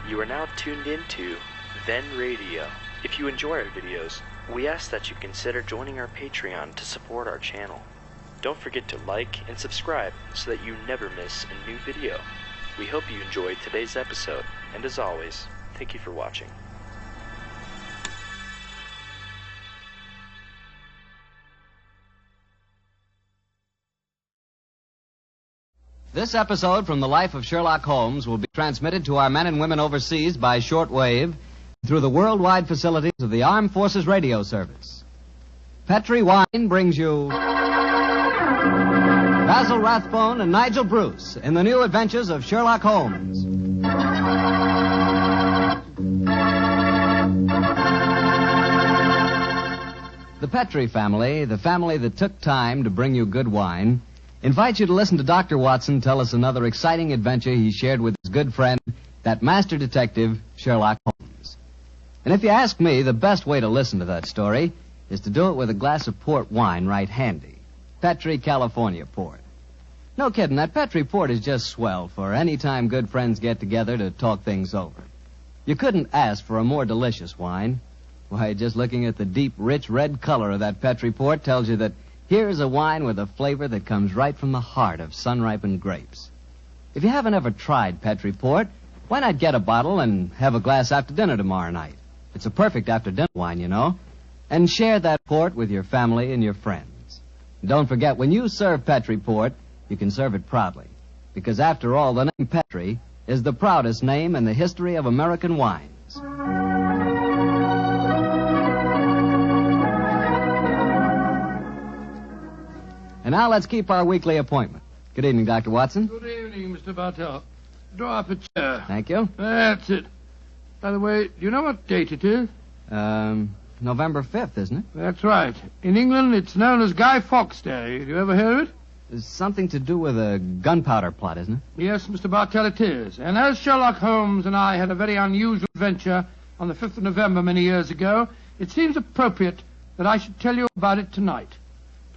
You are now tuned into Then Radio. If you enjoy our videos, we ask that you consider joining our Patreon to support our channel. Don't forget to like and subscribe so that you never miss a new video. We hope you enjoyed today's episode, and as always, thank you for watching. This episode from the life of Sherlock Holmes will be transmitted to our men and women overseas by shortwave through the worldwide facilities of the Armed Forces Radio Service. Petri Wine brings you Basil Rathbone and Nigel Bruce in the new Adventures of Sherlock Holmes. The Petri family, the family that took time to bring you good wine, invites you to listen to Dr. Watson tell us another exciting adventure he shared with his good friend, that master detective, Sherlock Holmes. And if you ask me, the best way to listen to that story is to do it with a glass of port wine right handy. Petri California port. No kidding, that Petri port is just swell for any time good friends get together to talk things over. You couldn't ask for a more delicious wine. Why, just looking at the deep, rich red color of that Petri port tells you that here's a wine with a flavor that comes right from the heart of sun-ripened grapes. If you haven't ever tried Petri Port, why not get a bottle and have a glass after dinner tomorrow night? It's a perfect after-dinner wine, you know. And share that port with your family and your friends. And don't forget, when you serve Petri Port, you can serve it proudly. Because after all, the name Petri is the proudest name in the history of American wines. And now let's keep our weekly appointment. Good evening, Dr. Watson. Good evening, Mr. Bartell. Draw up a chair. Thank you. That's it. By the way, do you know what date it is? November 5th, isn't it? That's right. In England, it's known as Guy Fawkes Day. Have you ever heard of it? It's something to do with a gunpowder plot, isn't it? Yes, Mr. Bartell, it is. And as Sherlock Holmes and I had a very unusual adventure on the 5th of November many years ago, it seems appropriate that I should tell you about it tonight.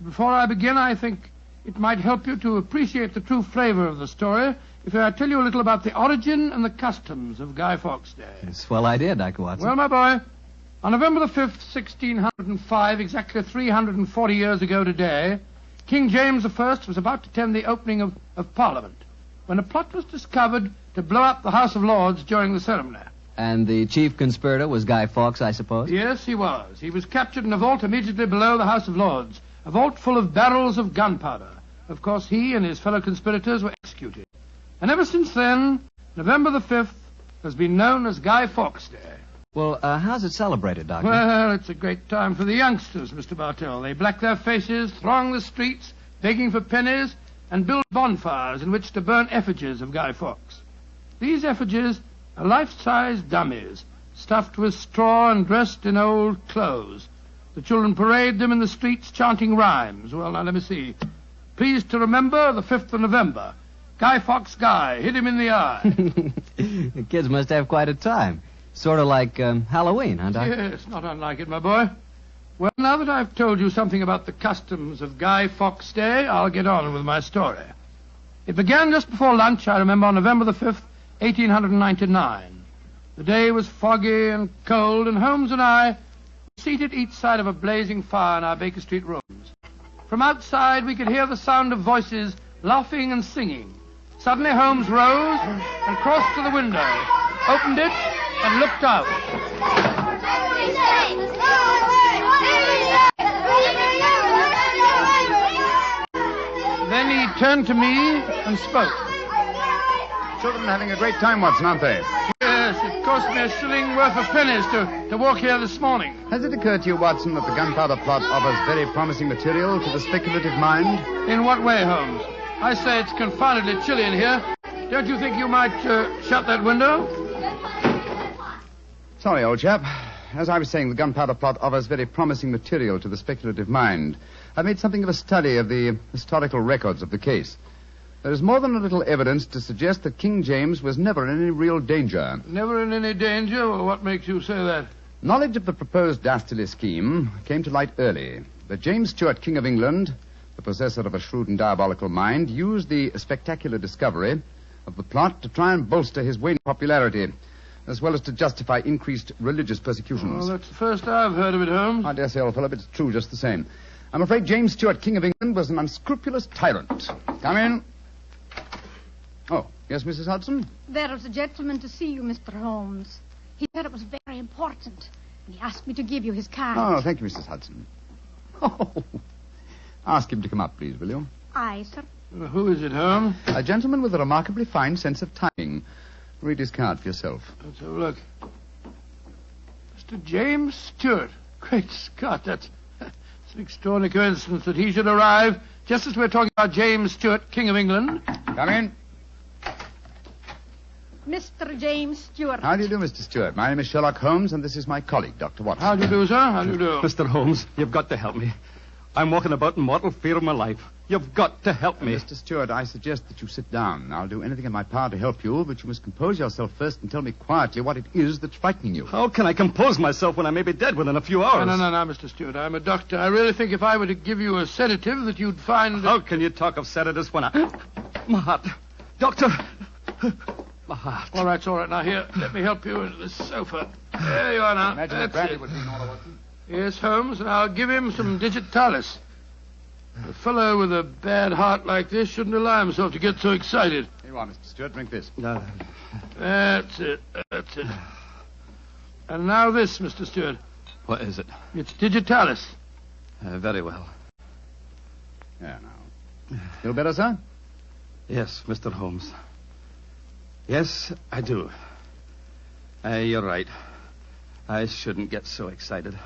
Before I begin, I think it might help you to appreciate the true flavor of the story if I tell you a little about the origin and the customs of Guy Fawkes Day. It's a swell idea, Dr. Watson. Well, my boy, on November the 5th, 1605, exactly 340 years ago today, King James I was about to attend the opening of Parliament when a plot was discovered to blow up the House of Lords during the ceremony. And the chief conspirator was Guy Fawkes, I suppose? Yes, he was. He was captured in a vault immediately below the House of Lords. A vault full of barrels of gunpowder. Of course, he and his fellow conspirators were executed. And ever since then, November the 5th has been known as Guy Fawkes Day. Well, how's it celebrated, Doctor? Well, it's a great time for the youngsters, Mr. Bartell. They black their faces, throng the streets, begging for pennies, and build bonfires in which to burn effigies of Guy Fawkes. These effigies are life-size dummies, stuffed with straw and dressed in old clothes. The children parade them in the streets chanting rhymes. Well, now, let me see. Pleased to remember the 5th of November. Guy Fawkes Guy, hit him in the eye. The kids must have quite a time. Sort of like Halloween, huh, Doctor? Yes, not unlike it, my boy. Well, now that I've told you something about the customs of Guy Fawkes Day, I'll get on with my story. It began just before lunch, I remember, on November the 5th, 1899. The day was foggy and cold, and Holmes and I seated each side of a blazing fire in our Baker Street rooms. From outside, we could hear the sound of voices laughing and singing. Suddenly, Holmes rose and crossed to the window, opened it, and looked out. Then he turned to me and spoke. Children are having a great time, Watson, aren't they? Yes, it cost me a shilling worth of pennies to walk here this morning. Has it occurred to you, Watson, that the gunpowder plot offers very promising material to the speculative mind? In what way, Holmes? I say it's confoundedly chilly in here. Don't you think you might shut that window? Sorry, old chap. As I was saying, the gunpowder plot offers very promising material to the speculative mind. I've made something of a study of the historical records of the case. There is more than a little evidence to suggest that King James was never in any real danger. Never in any danger? Well, what makes you say that? Knowledge of the proposed dastardly scheme came to light early. But James Stuart, King of England, the possessor of a shrewd and diabolical mind, used the spectacular discovery of the plot to try and bolster his waning popularity. as well as to justify increased religious persecutions. Well, that's the first I've heard of it, Holmes. I dare say, old fellow, but it's true just the same. I'm afraid James Stuart, King of England, was an unscrupulous tyrant. Come in. Oh, yes, Mrs. Hudson? There is a gentleman to see you, Mr. Holmes. He said it was very important, and he asked me to give you his card. Oh, thank you, Mrs. Hudson. Oh, ask him to come up, please, will you? Aye, sir. Who is it, Holmes? A gentleman with a remarkably fine sense of timing. Read his card for yourself. Let's have a look. Mr. James Stuart. Great Scott, that's an extraordinary coincidence that he should arrive just as we're talking about James Stuart, King of England. Come in. Mr. James Stuart. How do you do, Mr. Stuart? My name is Sherlock Holmes, and this is my colleague, Dr. Watson. How do you do, sir? How do you do? Mr. Holmes, you've got to help me. I'm walking about in mortal fear of my life. You've got to help me. Mr. Stuart, I suggest that you sit down. I'll do anything in my power to help you, but you must compose yourself first and tell me quietly what it is that's frightening you. How can I compose myself when I may be dead within a few hours? No, Mr. Stuart. I'm a doctor. I really think if I were to give you a sedative that you'd find... How can you talk of sedatives when I... My heart. Doctor. My heart. All right. Now, here, let me help you into this sofa. There you are now. Imagine That's that brandy it. would be in order, Watson. Yes, Holmes, and I'll give him some digitalis. A fellow with a bad heart like this shouldn't allow himself to get so excited. Here you are, Mr. Stuart. Drink this. That's it. And now this, Mr. Stuart. What is it? It's digitalis. Very well. Yeah, now. Feel better, sir? Yes, Mr. Holmes. Yes, I do. You're right. I shouldn't get so excited.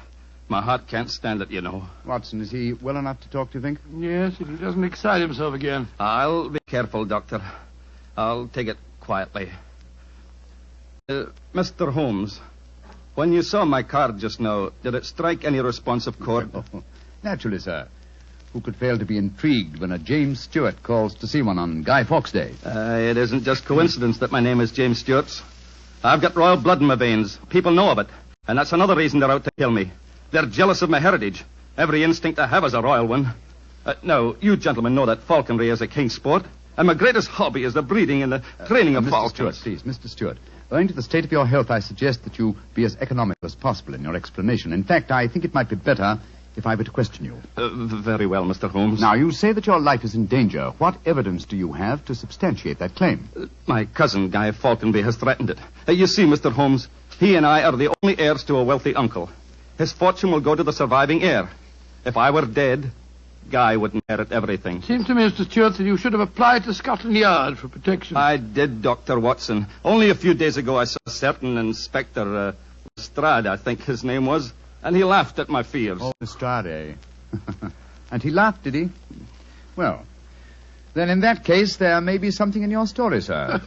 My heart can't stand it, you know. Watson, is he well enough to talk, do you think? Yes, if he doesn't excite himself again. I'll be careful, Doctor. I'll take it quietly. Mr. Holmes, when you saw my card just now, did it strike any responsive chord? Naturally, sir. Who could fail to be intrigued when a James Stuart calls to see one on Guy Fawkes Day? It isn't just coincidence that my name is James Stuart. I've got royal blood in my veins. People know of it. And that's another reason they're out to kill me. They're jealous of my heritage. Every instinct I have is a royal one. Now, you gentlemen know that falconry is a king's sport. And my greatest hobby is the breeding and the training of Mr. falcons. Stuart, please, Mr. Stuart. Owing to the state of your health, I suggest that you be as economical as possible in your explanation. In fact, I think it might be better if I were to question you. Very well, Mr. Holmes. Now, you say that your life is in danger. What evidence do you have to substantiate that claim? My cousin, Guy Falconby, has threatened it. You see, Mr. Holmes, he and I are the only heirs to a wealthy uncle. His fortune will go to the surviving heir. If I were dead, Guy would inherit everything. Seems to me, Mr. Stuart, that you should have applied to Scotland Yard for protection. I did, Dr. Watson. Only a few days ago I saw a certain Inspector Lestrade, I think his name was, and he laughed at my fears. Oh, Lestrade. And he laughed, did he? Well, then in that case, there may be something in your story, sir.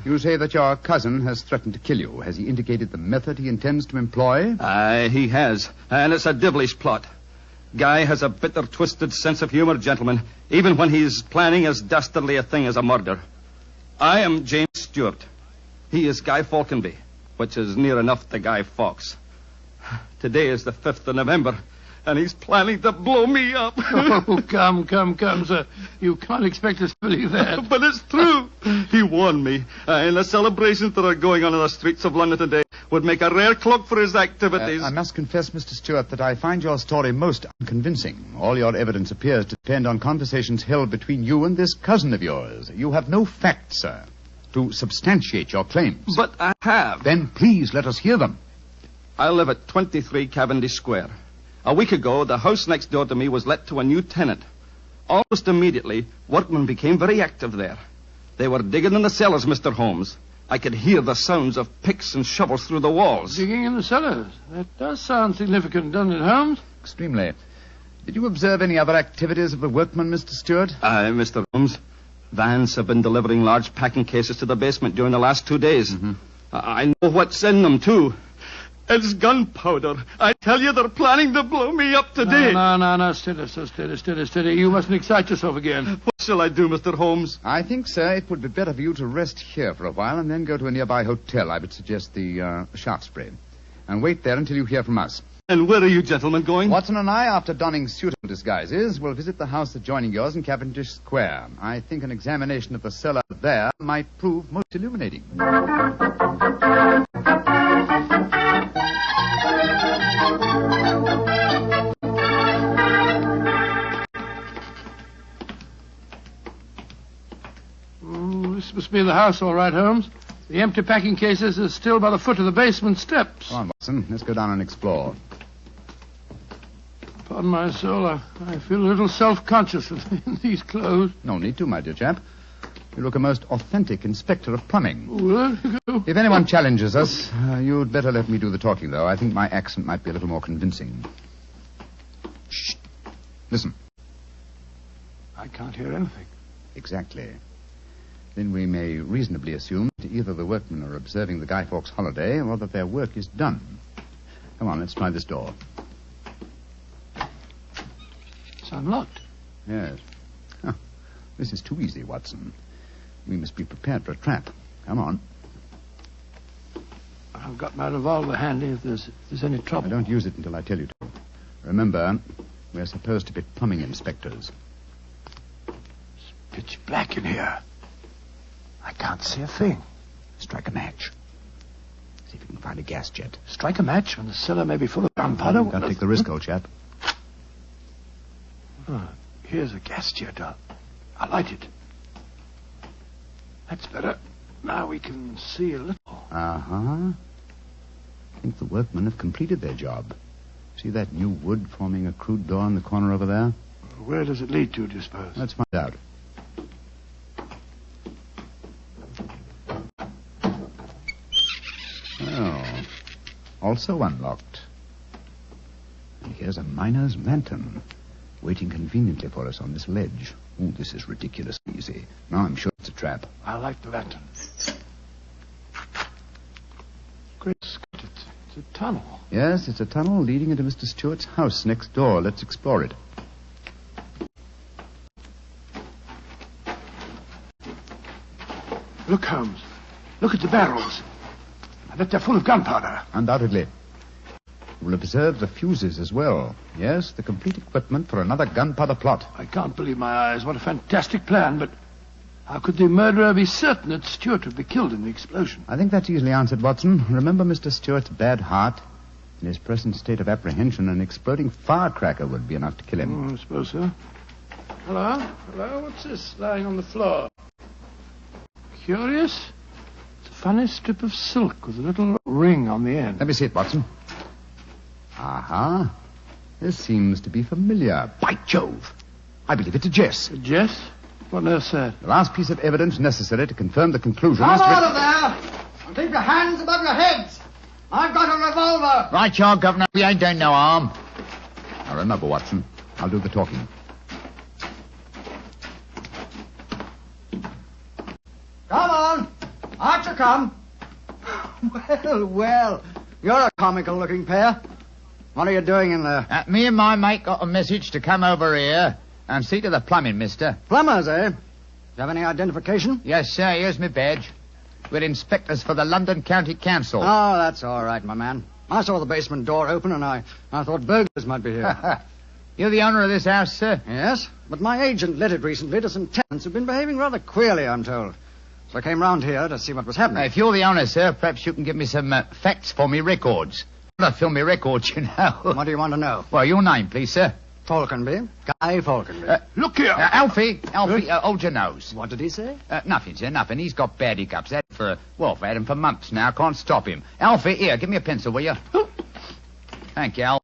You say that your cousin has threatened to kill you. Has he indicated the method he intends to employ? He has, and it's a devilish plot. Guy has a bitter, twisted sense of humor, gentlemen, even when he's planning as dastardly a thing as a murder. I am James Stuart. He is Guy Falconby, which is near enough to Guy Fawkes. Today is the 5th of November, and he's planning to blow me up. Oh, come, sir. You can't expect us to believe that. But it's true. He warned me. And the celebrations that are going on in the streets of London today would make a rare cloak for his activities. I must confess, Mr. Stuart, that I find your story most unconvincing. All your evidence appears to depend on conversations held between you and this cousin of yours. You have no facts, sir, to substantiate your claims. But I have. Then please let us hear them. I live at 23 Cavendish Square. A week ago, the house next door to me was let to a new tenant. Almost immediately, workmen became very active there. They were digging in the cellars, Mr. Holmes. I could hear the sounds of picks and shovels through the walls. Digging in the cellars? That does sound significant, doesn't it, Holmes? Extremely. Did you observe any other activities of the workmen, Mr. Stuart? Mr. Holmes, vans have been delivering large packing cases to the basement during the last 2 days. Mm-hmm. I know what's in them, too. It's gunpowder. I tell you, they're planning to blow me up today. No. Steady. You mustn't excite yourself again. What shall I do, Mr. Holmes? I think, sir, it would be better for you to rest here for a while and then go to a nearby hotel. I would suggest the Shaftesbury. And wait there until you hear from us. And where are you gentlemen going? Watson and I, after donning suitable disguises, will visit the house adjoining yours in Cavendish Square. I think an examination of the cellar there might prove most illuminating. This must be the house, all right, Holmes. The empty packing cases are still by the foot of the basement steps. Come on, Watson. Let's go down and explore. Pardon my soul, I feel a little self-conscious in these clothes. No need to, my dear chap. You look a most authentic inspector of plumbing. Well, there you go. If anyone challenges us, you'd better let me do the talking, though. I think my accent might be a little more convincing. Shh. Listen. I can't hear anything. Exactly. Then we may reasonably assume that either the workmen are observing the Guy Fawkes holiday or that their work is done. Come on, let's try this door. It's unlocked. Yes. Huh. This is too easy, Watson. We must be prepared for a trap. Come on. I've got my revolver handy if there's any trouble. I don't use it until I tell you to. Remember, we're supposed to be plumbing inspectors. It's pitch black in here. I can't see a thing. Strike a match. See if you can find a gas jet. Strike a match when the cellar may be full of gunpowder? You've got to take the risk, old chap. Oh, here's a gas jet. I'll light it. That's better. Now we can see a little. Uh-huh. I think the workmen have completed their job. See that new wood forming a crude door in the corner over there? Where does it lead to, do you suppose? Let's find out. Oh, also unlocked. And here's a miner's lantern, waiting conveniently for us on this ledge. Oh, this is ridiculously easy. Now I'm sure it's a trap. I like the lantern. Great Scott, it's a tunnel. Yes, it's a tunnel leading into Mr. Stewart's house next door. Let's explore it. Look, Holmes. Look at the barrels. I bet they're full of gunpowder. Undoubtedly. You will observe the fuses as well. Yes, the complete equipment for another gunpowder plot. I can't believe my eyes. What a fantastic plan, but how could the murderer be certain that Stewart would be killed in the explosion? I think that's easily answered, Watson. Remember Mr. Stewart's bad heart? In his present state of apprehension, an exploding firecracker would be enough to kill him. Oh, I suppose so. Hello? Hello? What's this lying on the floor? Curious. It's a funny strip of silk with a little ring on the end. Let me see it, Watson. Aha. This seems to be familiar. By Jove. I believe it's a Jess. Jess? What on earth's that? The last piece of evidence necessary to confirm the conclusion Come is... out of there! And keep your hands above your heads! I've got a revolver! Right, you are, Governor. We ain't doing no harm. Now remember, Watson, I'll do the talking. Come on! Out you come! Well, you're a comical-looking pair. What are you doing in there? Me and my mate got a message to come over here and see to the plumbing, mister. Plumbers, eh? Do you have any identification? Yes, sir. Here's my badge. We're inspectors for the London County Council. Oh, that's all right, my man. I saw the basement door open, and I thought burglars might be here. You're the owner of this house, sir? Yes, but my agent let it recently to some tenants who've been behaving rather queerly, I'm told. So I came round here to see what was happening. If you're the owner, sir, perhaps you can give me some facts for me records. I film me records, you know. What do you want to know? Well, your name, please, sir. Falconby. Guy Falconby. Look here. Alfie, hold your nose. What did he say? Nothing, sir, nothing. He's got bad hiccups. Had him for months now. Can't stop him. Alfie, here, give me a pencil, will you? Thank you, Al.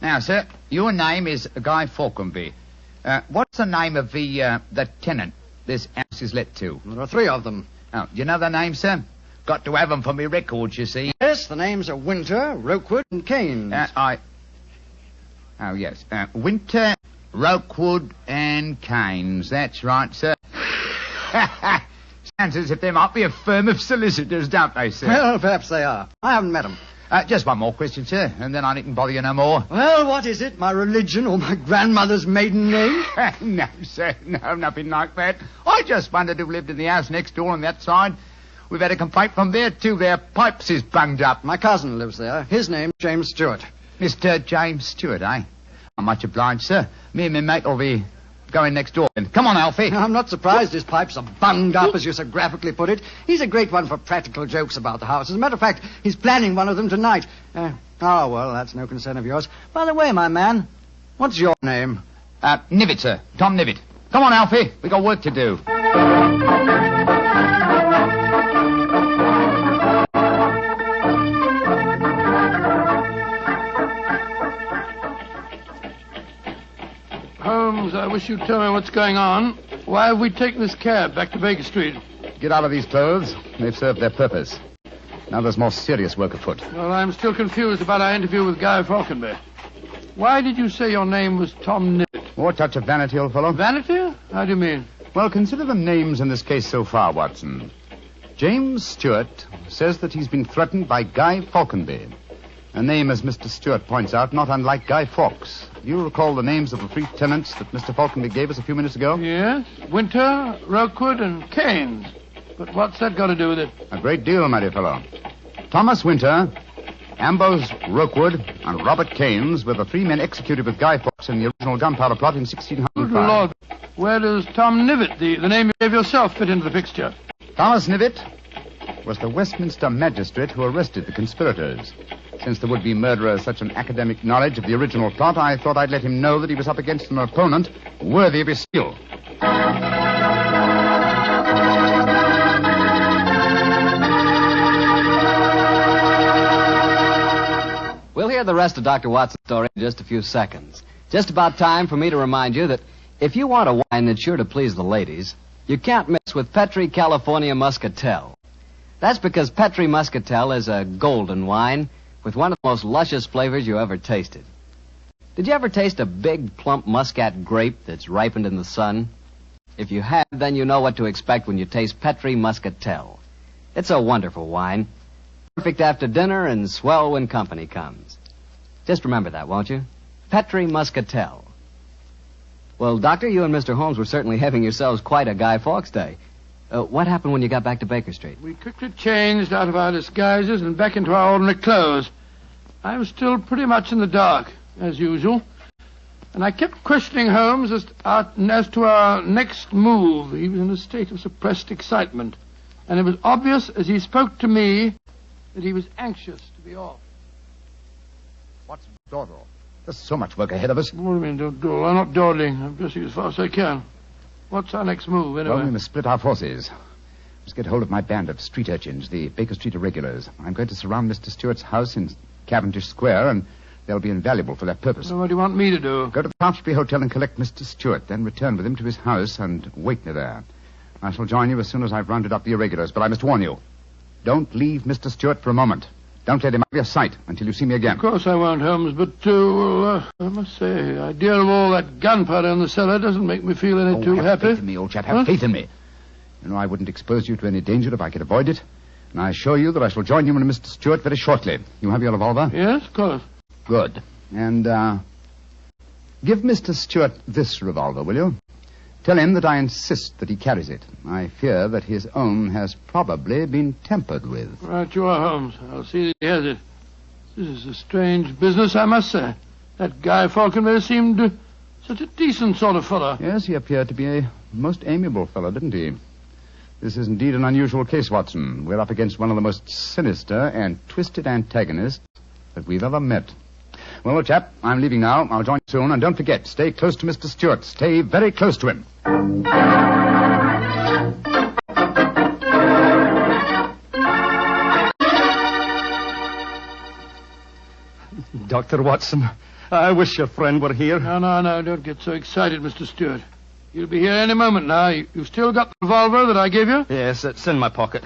Now, sir, your name is Guy Falconby. What's the name of the tenant this house is let to? There are three of them. Oh, do you know their names, sir? Got to have them for me records, you see. Yes, the names are Winter, Rokewood, and Keynes. Oh, yes. Winter, Rokewood, and Keynes. That's right, sir. Sounds as if they might be a firm of solicitors, don't they, sir? Well, perhaps they are. I haven't met them. Just one more question, sir, and then I needn't bother you no more. Well, what is it? My religion or my grandmother's maiden name? No, sir. No, nothing like that. I just wondered who lived in the house next door on that side. We've had a complaint from there, too. Their pipes is bunged up. My cousin lives there. His name's James Stewart. Mr. James Stewart, eh? I'm much obliged, sir. Me and my mate will be going next door. Come on, Alfie. I'm not surprised his pipes are bunged up, as you so graphically put it. He's a great one for practical jokes about the house. As a matter of fact, he's planning one of them tonight. Well, that's no concern of yours. By the way, my man, what's your name? Nivet, sir. Tom Nivet. Come on, Alfie. We got work to do. Holmes, I wish you'd tell me what's going on. Why have we taken this cab back to Baker Street? Get out of these clothes. They've served their purpose. Now there's more serious work afoot. Well, I'm still confused about our interview with Guy Fawkes. Why did you say your name was Tom Nivet? More touch of vanity, old fellow. Vanity? How do you mean? Well, consider the names in this case so far, Watson. James Stewart says that he's been threatened by Guy Fawkes. A name, as Mr. Stewart points out, not unlike Guy Fawkes. You recall the names of the three tenants that Mr. Fawkes gave us a few minutes ago? Yes. Winter, Rookwood, and Keynes. But what's that got to do with it? A great deal, my dear fellow. Thomas Winter, Ambrose Rookwood, and Robert Keynes were the three men executed with Guy Fawkes in the original gunpowder plot in 1605. Good Lord. Where does Tom Nivet, the name you gave yourself, fit into the picture? Thomas Nivet was the Westminster magistrate who arrested the conspirators. Since the would-be murderer has such an academic knowledge of the original plot, I thought I'd let him know that he was up against an opponent worthy of his skill. We'll hear the rest of Dr. Watson's story in just a few seconds. Just about time for me to remind you that if you want a wine that's sure to please the ladies, you can't mix with Petri California Muscatel. That's because Petri Muscatel is a golden wine with one of the most luscious flavors you ever tasted. Did you ever taste a big, plump muscat grape that's ripened in the sun? If you have, then you know what to expect when you taste Petri Muscatel. It's a wonderful wine. Perfect after dinner and swell when company comes. Just remember that, won't you? Petri Muscatel. Well, Doctor, you and Mr. Holmes were certainly having yourselves quite a Guy Fawkes day. What happened when you got back to Baker Street? We quickly changed out of our disguises and back into our ordinary clothes. I was still pretty much in the dark, as usual. And I kept questioning Holmes as to our next move. He was in a state of suppressed excitement. And it was obvious as he spoke to me that he was anxious to be off. What's dawdle? There's so much work ahead of us. What do you mean, don't dawdle? I'm not dawdling. I'm dressing as fast as I can. What's our next move, anyway? Well, we must split our forces. Let's get hold of my band of street urchins, the Baker Street irregulars. I'm going to surround Mr. Stewart's house in Cavendish Square, and they'll be invaluable for that purpose. So what do you want me to do? Go to the Palmsbury Hotel and collect Mr. Stewart, then return with him to his house and wait me there. I shall join you as soon as I've rounded up the irregulars, but I must warn you. Don't leave Mr. Stewart for a moment. Don't let him out of your sight until you see me again. Of course I won't, Holmes, but, I must say, the idea of all that gunpowder in the cellar doesn't make me feel any too have happy. Faith in me, old chap. Have faith in me. You know, I wouldn't expose you to any danger if I could avoid it. And I assure you that I shall join you and Mr. Stewart very shortly. You have your revolver? Yes, of course. Good. And, give Mr. Stewart this revolver, will you? Tell him that I insist that he carries it. I fear that his own has probably been tampered with. Right you are, Holmes. I'll see that he has it. This is a strange business, I must say. That Guy Fawkes seemed such a decent sort of fellow. Yes, he appeared to be a most amiable fellow, didn't he? This is indeed an unusual case, Watson. We're up against one of the most sinister and twisted antagonists that we've ever met. Well, old chap, I'm leaving now. I'll join you soon. And don't forget, stay close to Mr. Stewart. Stay very close to him. Dr. Watson, I wish your friend were here. No, don't get so excited, Mr. Stewart. You'll be here any moment now. You've still got the revolver that I gave you? Yes, it's in my pocket.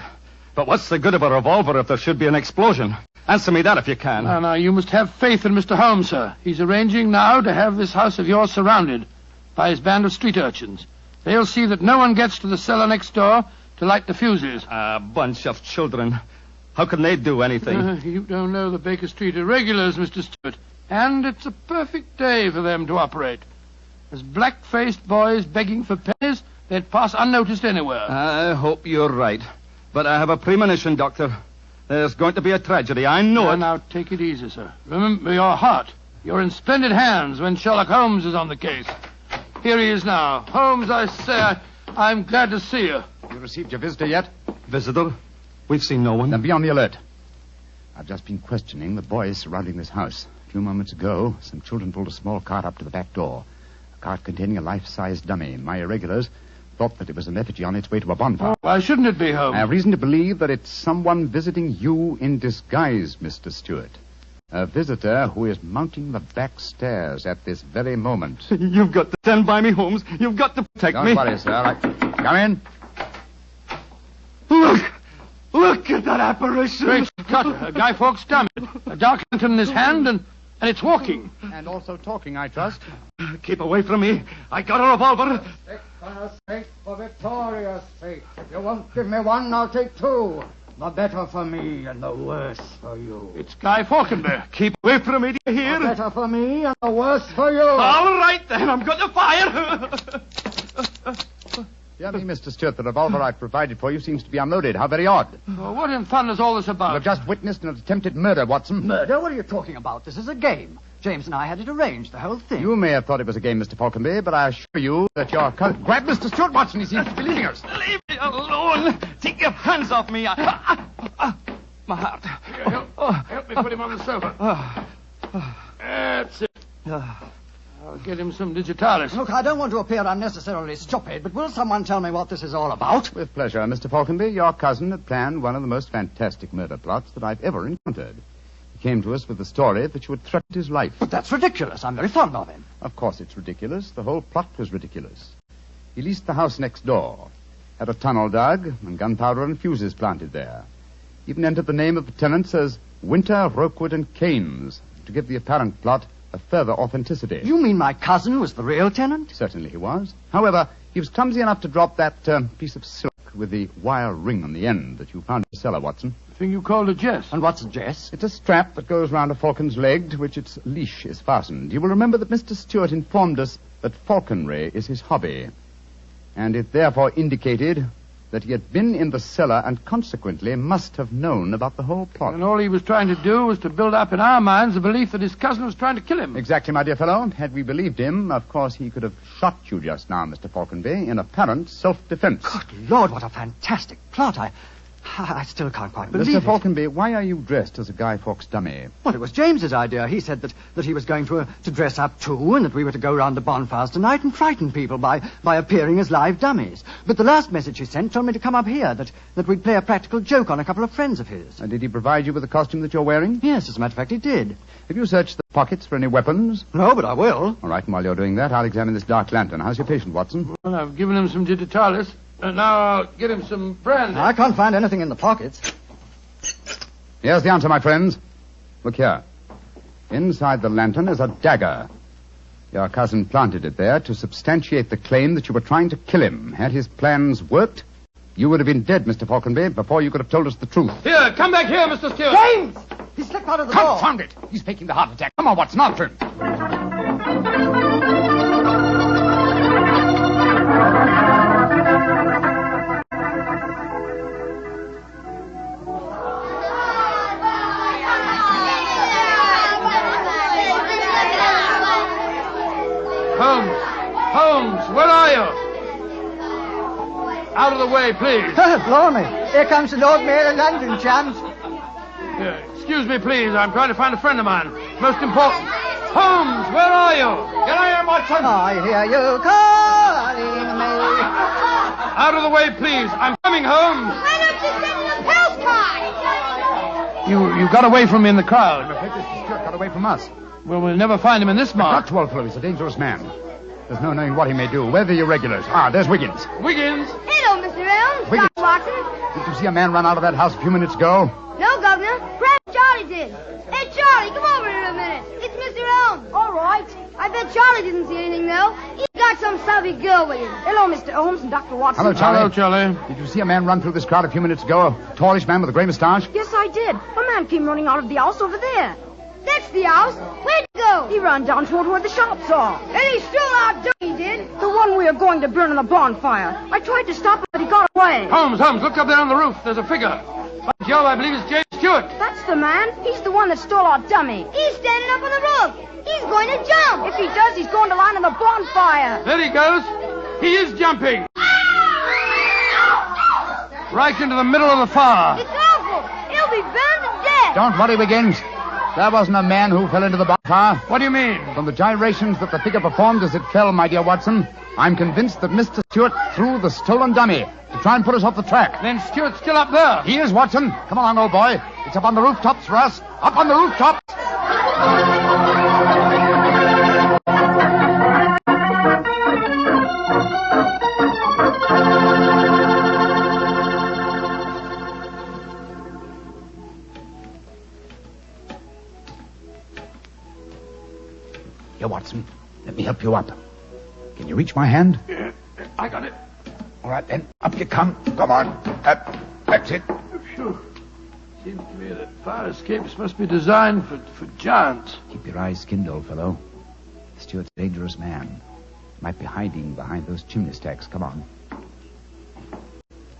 But what's the good of a revolver if there should be an explosion? Answer me that if you can. No, you must have faith in Mr. Holmes, sir. He's arranging now to have this house of yours surrounded by his band of street urchins. They'll see that no one gets to the cellar next door to light the fuses. A bunch of children. How can they do anything? You don't know the Baker Street irregulars, Mr. Stewart. And it's a perfect day for them to operate. As black-faced boys begging for pennies, they'd pass unnoticed anywhere. I hope you're right. But I have a premonition, Doctor. There's going to be a tragedy. I know it. Now, take it easy, sir. Remember your heart. You're in splendid hands when Sherlock Holmes is on the case. Here he is now. Holmes, I say, I'm glad to see you. You received your visitor yet? Visitor? We've seen no one. Then be on the alert. I've just been questioning the boys surrounding this house. A few moments ago, some children pulled a small cart up to the back door. A cart containing a life-size dummy. My irregulars thought that it was an effigy on its way to a bonfire. Why shouldn't it be, Holmes? I have reason to believe that it's someone visiting you in disguise, Mr. Stewart. A visitor who is mounting the back stairs at this very moment. You've got to stand by me, Holmes. You've got to protect me. Don't worry, sir. Come in. Look at that apparition. Great Scott, Guy Fawkes' dummy. A dark lantern in his hand, and it's walking. And also talking, I trust. Keep away from me. I got a revolver. Take for sake, for Victoria's sake. If you won't give me one, I'll take two. The better for me and the worse for you. It's Guy Fawkes. Keep away from me, do you hear? The better for me and the worse for you. All right, then. I'm going to fire. Dear me, Mr. Stewart, the revolver I've provided for you seems to be unloaded. How very odd. Well, what in fun is all this about? You've just witnessed an attempted murder, Watson. Murder? What are you talking about? This is a game. James and I had it arranged, the whole thing. You may have thought it was a game, Mr. Falconby, but I assure you that your... Grab Mr. Stewart, Watson. He seems to be leaving us. Leave me alone. Take your hands off me. My heart. Help me put him on the sofa. That's it. I'll get him some digitalis. Look, I don't want to appear unnecessarily stupid, but will someone tell me what this is all about? With pleasure, Mr. Falconby. Your cousin had planned one of the most fantastic murder plots that I've ever encountered. He came to us with the story that you had threatened his life. But that's ridiculous. I'm very fond of him. Of course it's ridiculous. The whole plot was ridiculous. He leased the house next door, had a tunnel dug, and gunpowder and fuses planted there. Even entered the name of the tenants as Winter, Rokewood, and Keynes, to give the apparent plot a further authenticity. You mean my cousin was the real tenant? Certainly he was. However, he was clumsy enough to drop that piece of silk with the wire ring on the end that you found in the cellar, Watson. The thing you called a jest. And what's a jest? It's a strap that goes round a falcon's leg to which its leash is fastened. You will remember that Mr. Stewart informed us that falconry is his hobby, and it therefore indicated that he had been in the cellar and consequently must have known about the whole plot. And all he was trying to do was to build up in our minds the belief that his cousin was trying to kill him. Exactly, my dear fellow. Had we believed him, of course he could have shot you just now, Mr. Falconby, in apparent self-defense. Good Lord, what a fantastic plot. I still can't quite believe Mr. it. Falconby, why are you dressed as a Guy Fawkes dummy? Well, it was James's idea. He said that he was going to dress up too, and that we were to go round the bonfires tonight and frighten people by appearing as live dummies. But the last message he sent told me to come up here, that we'd play a practical joke on a couple of friends of his. And did he provide you with the costume that you're wearing? Yes, as a matter of fact, he did. Have you searched the pockets for any weapons? No, but I will. All right, and while you're doing that, I'll examine this dark lantern. How's your patient, Watson? Well, I've given him some digitalis, and now I'll get him some brandy. I can't find anything in the pockets. Here's the answer, my friends. Look here. Inside the lantern is a dagger. Your cousin planted it there to substantiate the claim that you were trying to kill him. Had his plans worked, you would have been dead, Mr. Falconby, before you could have told us the truth. Here, come back here, Mr. Stewart. James! He slipped out of the door. Confound it! He's faking the heart attack. Come on, Watson, after him. Holmes, where are you? Out of the way, please. Blimey. Here comes the Lord Mayor of London, chums. Excuse me, please. I'm trying to find a friend of mine. Most important. Holmes, where are you? Here I am, Watson. I hear you calling me. Out of the way, please. I'm coming, Holmes. Why don't you send the postcard? You got away from me in the crowd. Mr. Stewart got away from us. Well, we'll never find him in this mark. Not to, old fellow. He's a dangerous man. There's no knowing what he may do. Where are the irregulars? There's Wiggins. Wiggins? Hello, Mr. Holmes. Wiggins. Dr. Watson. Did you see a man run out of that house a few minutes ago? No, Governor. Perhaps Charlie did. Hey, Charlie, come over here a minute. It's Mr. Holmes. All right. I bet Charlie didn't see anything, though. He's got some savvy girl with him. Hello, Mr. Holmes and Dr. Watson. Hello, Charlie. Hello, Charlie. Did you see a man run through this crowd a few minutes ago? A tallish man with a gray moustache? Yes, I did. A man came running out of the house over there. That's the house. Where'd he go? He ran down toward where the shops are. And he's still out doing, he did. The one we are going to burn in the bonfire. I tried to stop him, but he got away. Holmes, look up there on the roof. There's a figure. By Jove, I believe it's James Stewart! That's the man. He's the one that stole our dummy. He's standing up on the roof. He's going to jump. If he does, he's going to land on the bonfire. There he goes. He is jumping. Right into the middle of the fire. It's awful. He'll be burned to death. Don't worry, Wiggins. There wasn't a man who fell into the bonfire. What do you mean? From the gyrations that the figure performed as it fell, my dear Watson, I'm convinced that Mr. Stewart threw the stolen dummy to try and put us off the track. Then Stewart's still up there. He is, Watson. Come along, old boy. It's up on the rooftops for us. Up on the rooftops. Here, Watson. Let me help you up. Can you reach my hand? Yeah, I got it. All right, then. Up you come. Come on. That's it. Phew. Seems to me that fire escapes must be designed for giants. Keep your eyes skinned, old fellow. Stewart's a dangerous man. Might be hiding behind those chimney stacks. Come on.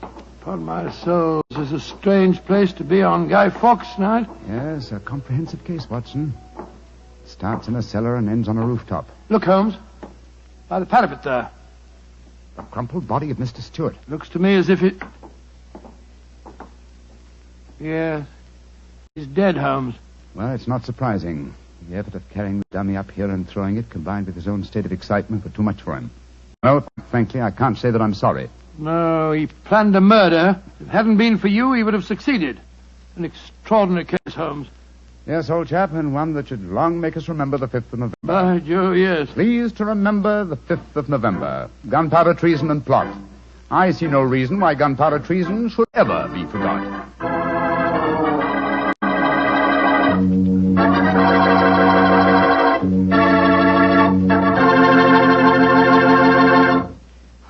Upon my soul, this is a strange place to be on Guy Fawkes night. Yes, a comprehensive case, Watson. Starts in a cellar and ends on a rooftop. Look, Holmes. By the parapet there. The crumpled body of Mr. Stewart. Looks to me as if it... Yes. He's dead, Holmes. Well, it's not surprising. The effort of carrying the dummy up here and throwing it, combined with his own state of excitement, were too much for him. No, frankly, I can't say that I'm sorry. No, he planned a murder. If it hadn't been for you, he would have succeeded. An extraordinary case, Holmes. Yes, old chap, and one that should long make us remember the 5th of November. By Joe, yes. Please to remember the 5th of November. Gunpowder treason and plot. I see no reason why gunpowder treason should ever be forgot.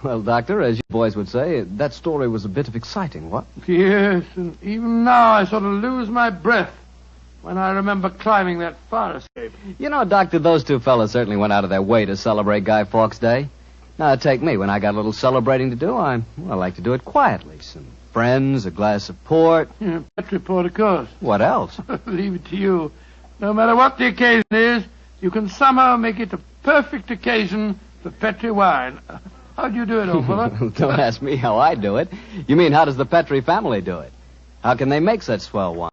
Well, Doctor, as you boys would say, that story was a bit of exciting, what? Yes, and even now I sort of lose my breath when I remember climbing that fire escape. You know, Doctor, those two fellas certainly went out of their way to celebrate Guy Fawkes Day. Now, take me. When I got a little celebrating to do, I like to do it quietly. Some friends, a glass of port. Yeah, Petri port, of course. What else? Leave it to you. No matter what the occasion is, you can somehow make it a perfect occasion for Petri wine. How do you do it, old fella? Don't ask me how I do it. You mean, how does the Petri family do it? How can they make such swell wine?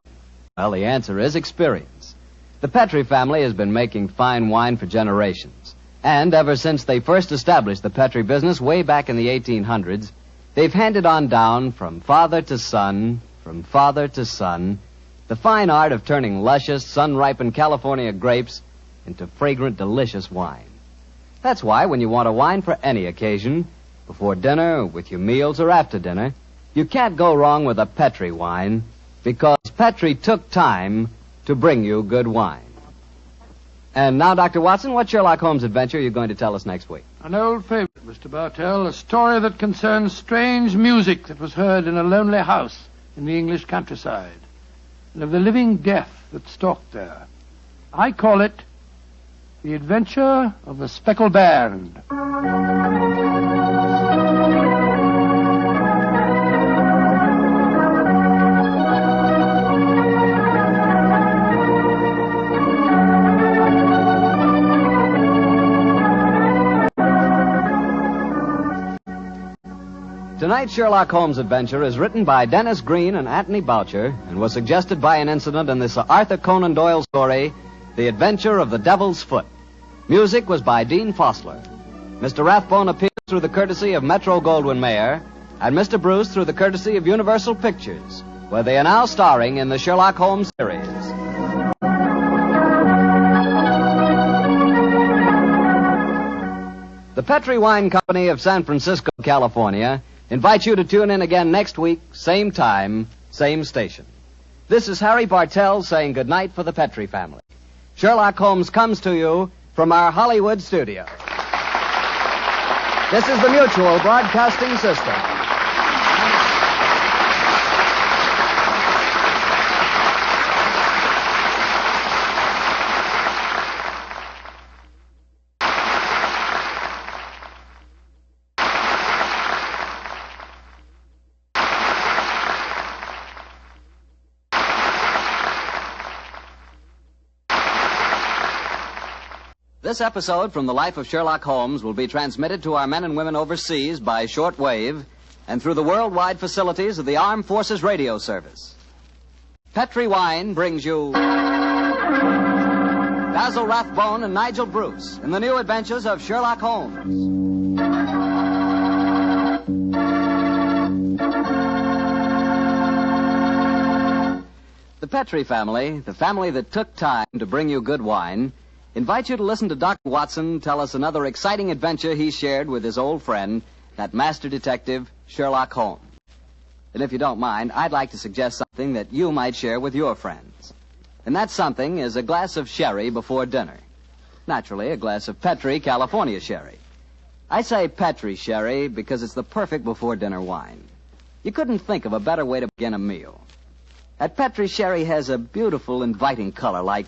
Well, the answer is experience. The Petri family has been making fine wine for generations. And ever since they first established the Petri business way back in the 1800s, they've handed on down from father to son, the fine art of turning luscious, sun-ripened California grapes into fragrant, delicious wine. That's why when you want a wine for any occasion, before dinner, with your meals, or after dinner, you can't go wrong with a Petri wine, because Petri took time to bring you good wine. And now, Dr. Watson, what Sherlock Holmes adventure are you going to tell us next week? An old favorite, Mr. Bartell, a story that concerns strange music that was heard in a lonely house in the English countryside, and of the living death that stalked there. I call it The Adventure of the Speckled Band. Tonight's Sherlock Holmes adventure is written by Dennis Green and Anthony Boucher and was suggested by an incident in this Arthur Conan Doyle story, The Adventure of the Devil's Foot. Music was by Dean Fossler. Mr. Rathbone appears through the courtesy of Metro-Goldwyn-Mayer, and Mr. Bruce through the courtesy of Universal Pictures, where they are now starring in the Sherlock Holmes series. The Petri Wine Company of San Francisco, California, invites you to tune in again next week, same time, same station. This is Harry Bartell saying goodnight for the Petri family. Sherlock Holmes comes to you from our Hollywood studio. This is the Mutual Broadcasting System. This episode from the life of Sherlock Holmes will be transmitted to our men and women overseas by short wave and through the worldwide facilities of the Armed Forces Radio Service. Petri Wine brings you Basil Rathbone and Nigel Bruce in the new adventures of Sherlock Holmes. The Petri family, the family that took time to bring you good wine, invites you to listen to Dr. Watson tell us another exciting adventure he shared with his old friend, that master detective, Sherlock Holmes. And if you don't mind, I'd like to suggest something that you might share with your friends. And that something is a glass of sherry before dinner. Naturally, a glass of Petri California sherry. I say Petri sherry because it's the perfect before-dinner wine. You couldn't think of a better way to begin a meal. That Petri sherry has a beautiful, inviting color, like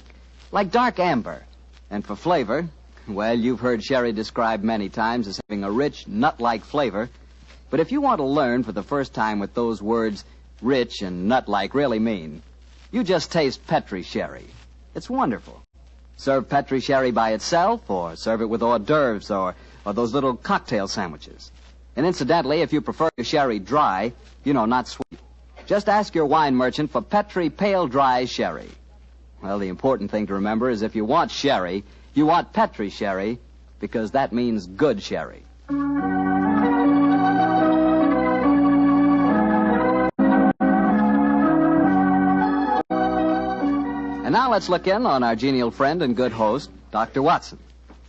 dark amber. And for flavor, well, you've heard sherry described many times as having a rich, nut-like flavor. But if you want to learn for the first time what those words rich and nut-like really mean, you just taste Petri sherry. It's wonderful. Serve Petri sherry by itself, or serve it with hors d'oeuvres or those little cocktail sandwiches. And incidentally, if you prefer your sherry dry, not sweet, just ask your wine merchant for Petri Pale Dry Sherry. Well, the important thing to remember is if you want sherry, you want Petri sherry, because that means good sherry. And now let's look in on our genial friend and good host, Dr. Watson.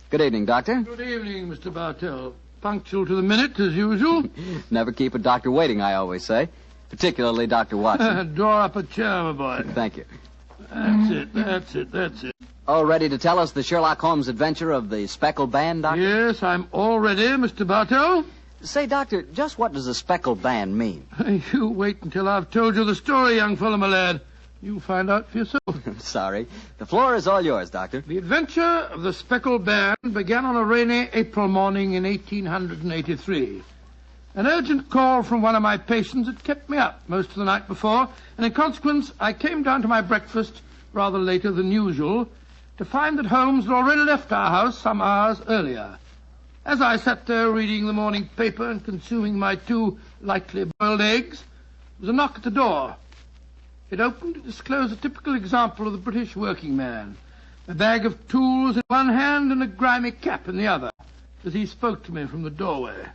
Good evening, Doctor. Good evening, Mr. Bartell. Punctual to the minute, as usual. Never keep a doctor waiting, I always say. Particularly Dr. Watson. Draw up a chair, my boy. Thank you. That's it. Oh, ready to tell us the Sherlock Holmes adventure of the Speckled Band, Doctor? Yes, I'm all ready, Mr. Bartell. Say, Doctor, just what does a Speckled Band mean? You wait until I've told you the story, young fellow, my lad. You'll find out for yourself. Sorry. The floor is all yours, Doctor. The adventure of the Speckled Band began on a rainy April morning in 1883. An urgent call from one of my patients had kept me up most of the night before, and in consequence I came down to my breakfast rather later than usual to find that Holmes had already left our house some hours earlier. As I sat there reading the morning paper and consuming my 2 lightly boiled eggs, there was a knock at the door. It opened to disclose a typical example of the British working man, a bag of tools in one hand and a grimy cap in the other, as he spoke to me from the doorway.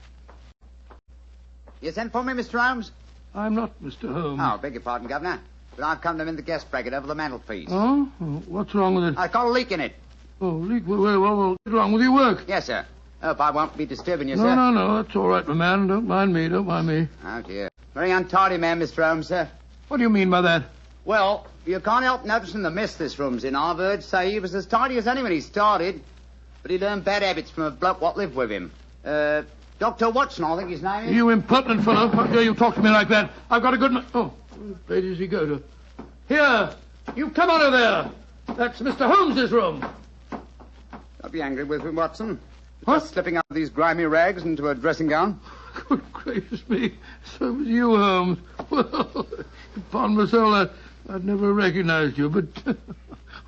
You sent for me, Mr. Holmes? I'm not Mr. Holmes. Oh, beg your pardon, Governor. But I've come to mend the guest bracket over the mantelpiece. Oh? What's wrong with it? I've got a leak in it. Oh, leak? Well, what's wrong with your work? Yes, sir. Hope I won't be disturbing you, sir. No, that's all right, my man. Don't mind me. Oh, dear. Very untidy man, Mr. Holmes, sir. What do you mean by that? Well, you can't help noticing the mess this room's in. I've heard say he was as tidy as any when he started. But he learned bad habits from a bloke what lived with him. Dr. Watson, I think his name is. You impertinent fellow. How dare you talk to me like that? I've got a good... Oh, where does he go to? Here, you come out of there. That's Mr. Holmes's room. Don't be angry with me, Watson. What? Just slipping out of these grimy rags into a dressing gown. Good gracious me. So was you, Holmes. Well, upon my soul, I'd never recognized you, but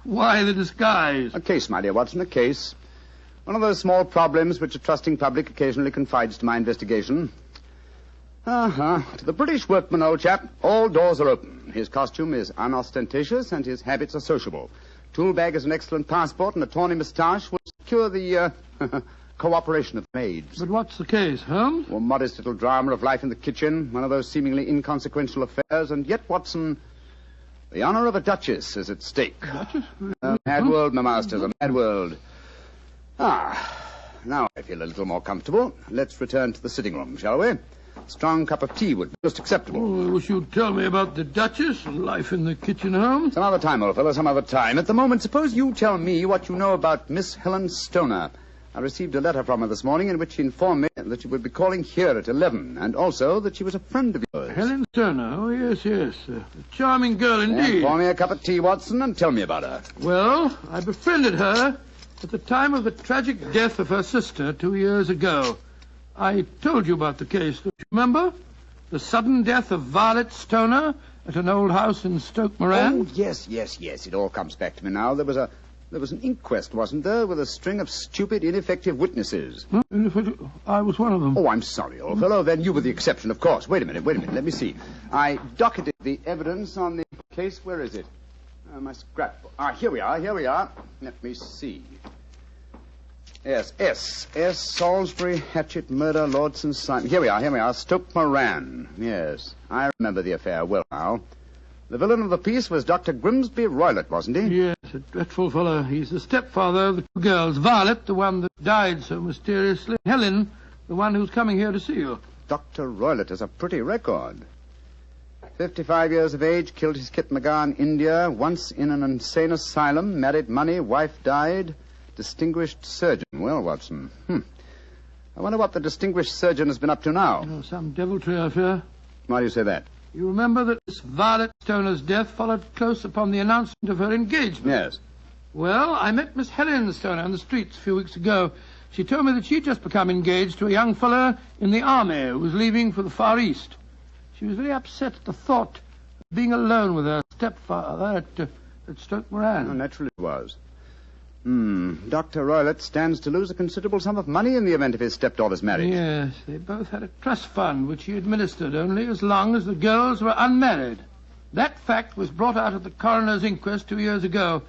why the disguise? A case, my dear Watson, a case. One of those small problems which a trusting public occasionally confides to my investigation. To the British workman, old chap, all doors are open. His costume is unostentatious and his habits are sociable. Tool bag is an excellent passport and a tawny moustache will secure the cooperation of maids. But what's the case, Holmes? Or modest little drama of life in the kitchen, one of those seemingly inconsequential affairs, and yet, Watson, the honor of a duchess is at stake. Duchess? A mad world, my masters, a mad world. Now I feel a little more comfortable. Let's return to the sitting room, shall we? A strong cup of tea would be most acceptable. Oh, I wish you'd tell me about the Duchess and life in the kitchen, Holmes. Some other time, old fellow, some other time. At the moment, suppose you tell me what you know about Miss Helen Stoner. I received a letter from her this morning in which she informed me that she would be calling here at 11, and also that she was a friend of yours. Helen Stoner? Oh, yes. A charming girl indeed. Pour me a cup of tea, Watson, and tell me about her. Well, I befriended her at the time of the tragic death of her sister 2 years ago. I told you about the case, don't you remember? The sudden death of Violet Stoner at an old house in Stoke Moran. Oh, yes. It all comes back to me now. There was a There was an inquest, wasn't there, with a string of stupid, ineffective witnesses? I was one of them. Oh, I'm sorry, old fellow. Then you were the exception, of course. Wait a minute. Let me see. I docketed the evidence on the case. Where is it? My scrapbook. Here we are. Let me see. Yes, S. Salisbury, Hatchet, Murder, Lord St. Simon. Here we are. Stoke Moran. Yes, I remember the affair well now. The villain of the piece was Dr. Grimsby Roylott, wasn't he? Yes, a dreadful fellow. He's the stepfather of the two girls. Violet, the one that died so mysteriously. Helen, the one who's coming here to see you. Dr. Roylott has a pretty record. 55 years of age, killed his kit Magar in India, once in an insane asylum, married money, wife died, distinguished surgeon. Well, Watson, I wonder what the distinguished surgeon has been up to now. Oh, some deviltry, I fear. Why do you say that? You remember that Miss Violet Stoner's death followed close upon the announcement of her engagement? Yes. Well, I met Miss Helen Stoner on the streets a few weeks ago. She told me that she'd just become engaged to a young fellow in the army who was leaving for the Far East. She was very upset at the thought of being alone with her stepfather at Stoke Moran. Oh, naturally it was. Dr. Roylott stands to lose a considerable sum of money in the event of his stepdaughter's marriage. Yes, they both had a trust fund which he administered only as long as the girls were unmarried. That fact was brought out at the coroner's inquest 2 years ago.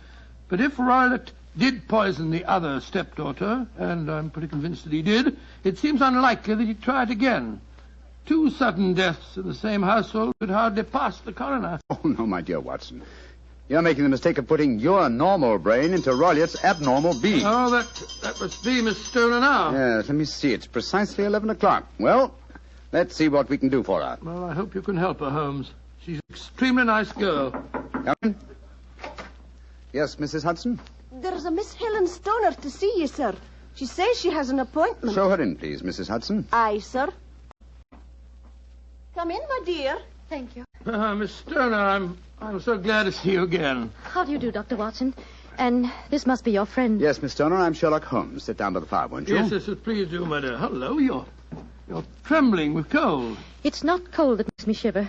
But if Roylott did poison the other stepdaughter, and I'm pretty convinced that he did, it seems unlikely that he'd try it again. 2 sudden deaths in the same household could hardly pass the coroner. Oh, no, my dear Watson. You're making the mistake of putting your normal brain into Roylott's abnormal being. Oh, that must be Miss Stoner now. Yes, let me see. It's precisely 11 o'clock. Well, let's see what we can do for her. Well, I hope you can help her, Holmes. She's an extremely nice girl. Come in. Yes, Mrs. Hudson? There's a Miss Helen Stoner to see you, sir. She says she has an appointment. Show her in, please, Mrs. Hudson. Aye, sir. Come in, my dear. Thank you. Miss Stoner, I'm so glad to see you again. How do you do, Dr. Watson? And this must be your friend. Yes, Miss Stoner, I'm Sherlock Holmes. Sit down by the fire, won't you? Yes, please do, my dear. Hello, you're trembling with cold. It's not cold that makes me shiver.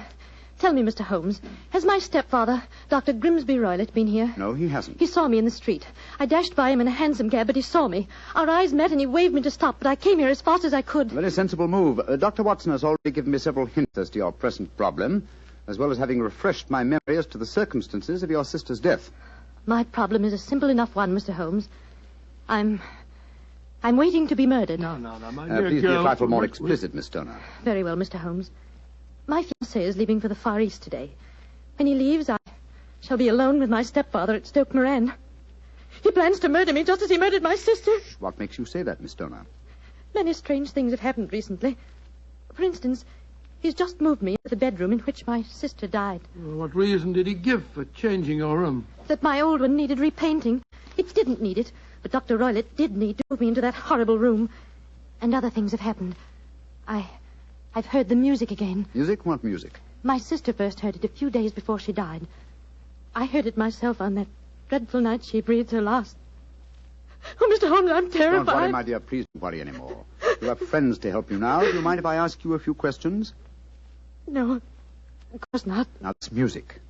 Tell me, Mr. Holmes, has my stepfather, Dr. Grimsby Roylott, been here? No, he hasn't. He saw me in the street. I dashed by him in a hansom cab, but he saw me. Our eyes met and he waved me to stop, but I came here as fast as I could. Very sensible move. Dr. Watson has already given me several hints as to your present problem, as well as having refreshed my memory as to the circumstances of your sister's death. My problem is a simple enough one, Mr. Holmes. I'm waiting to be murdered. No, my dear please girl. be a trifle more explicit, Miss Stoner. Very well, Mr. Holmes. My fiancé is leaving for the Far East today. When he leaves, I shall be alone with my stepfather at Stoke Moran. He plans to murder me just as he murdered my sister. What makes you say that, Miss Stoner? Many strange things have happened recently. For instance, he's just moved me into the bedroom in which my sister died. Well, what reason did he give for changing your room? That my old one needed repainting. It didn't need it, but Dr. Roylott did need to move me into that horrible room. And other things have happened. I've heard the music again. Music? What music? My sister first heard it a few days before she died. I heard it myself on that dreadful night she breathed her last. Oh, Mr. Holmes, I'm terrified. Don't worry, my dear. Please don't worry anymore. You have friends to help you now. Do you mind if I ask you a few questions? No, of course not. Now, this music.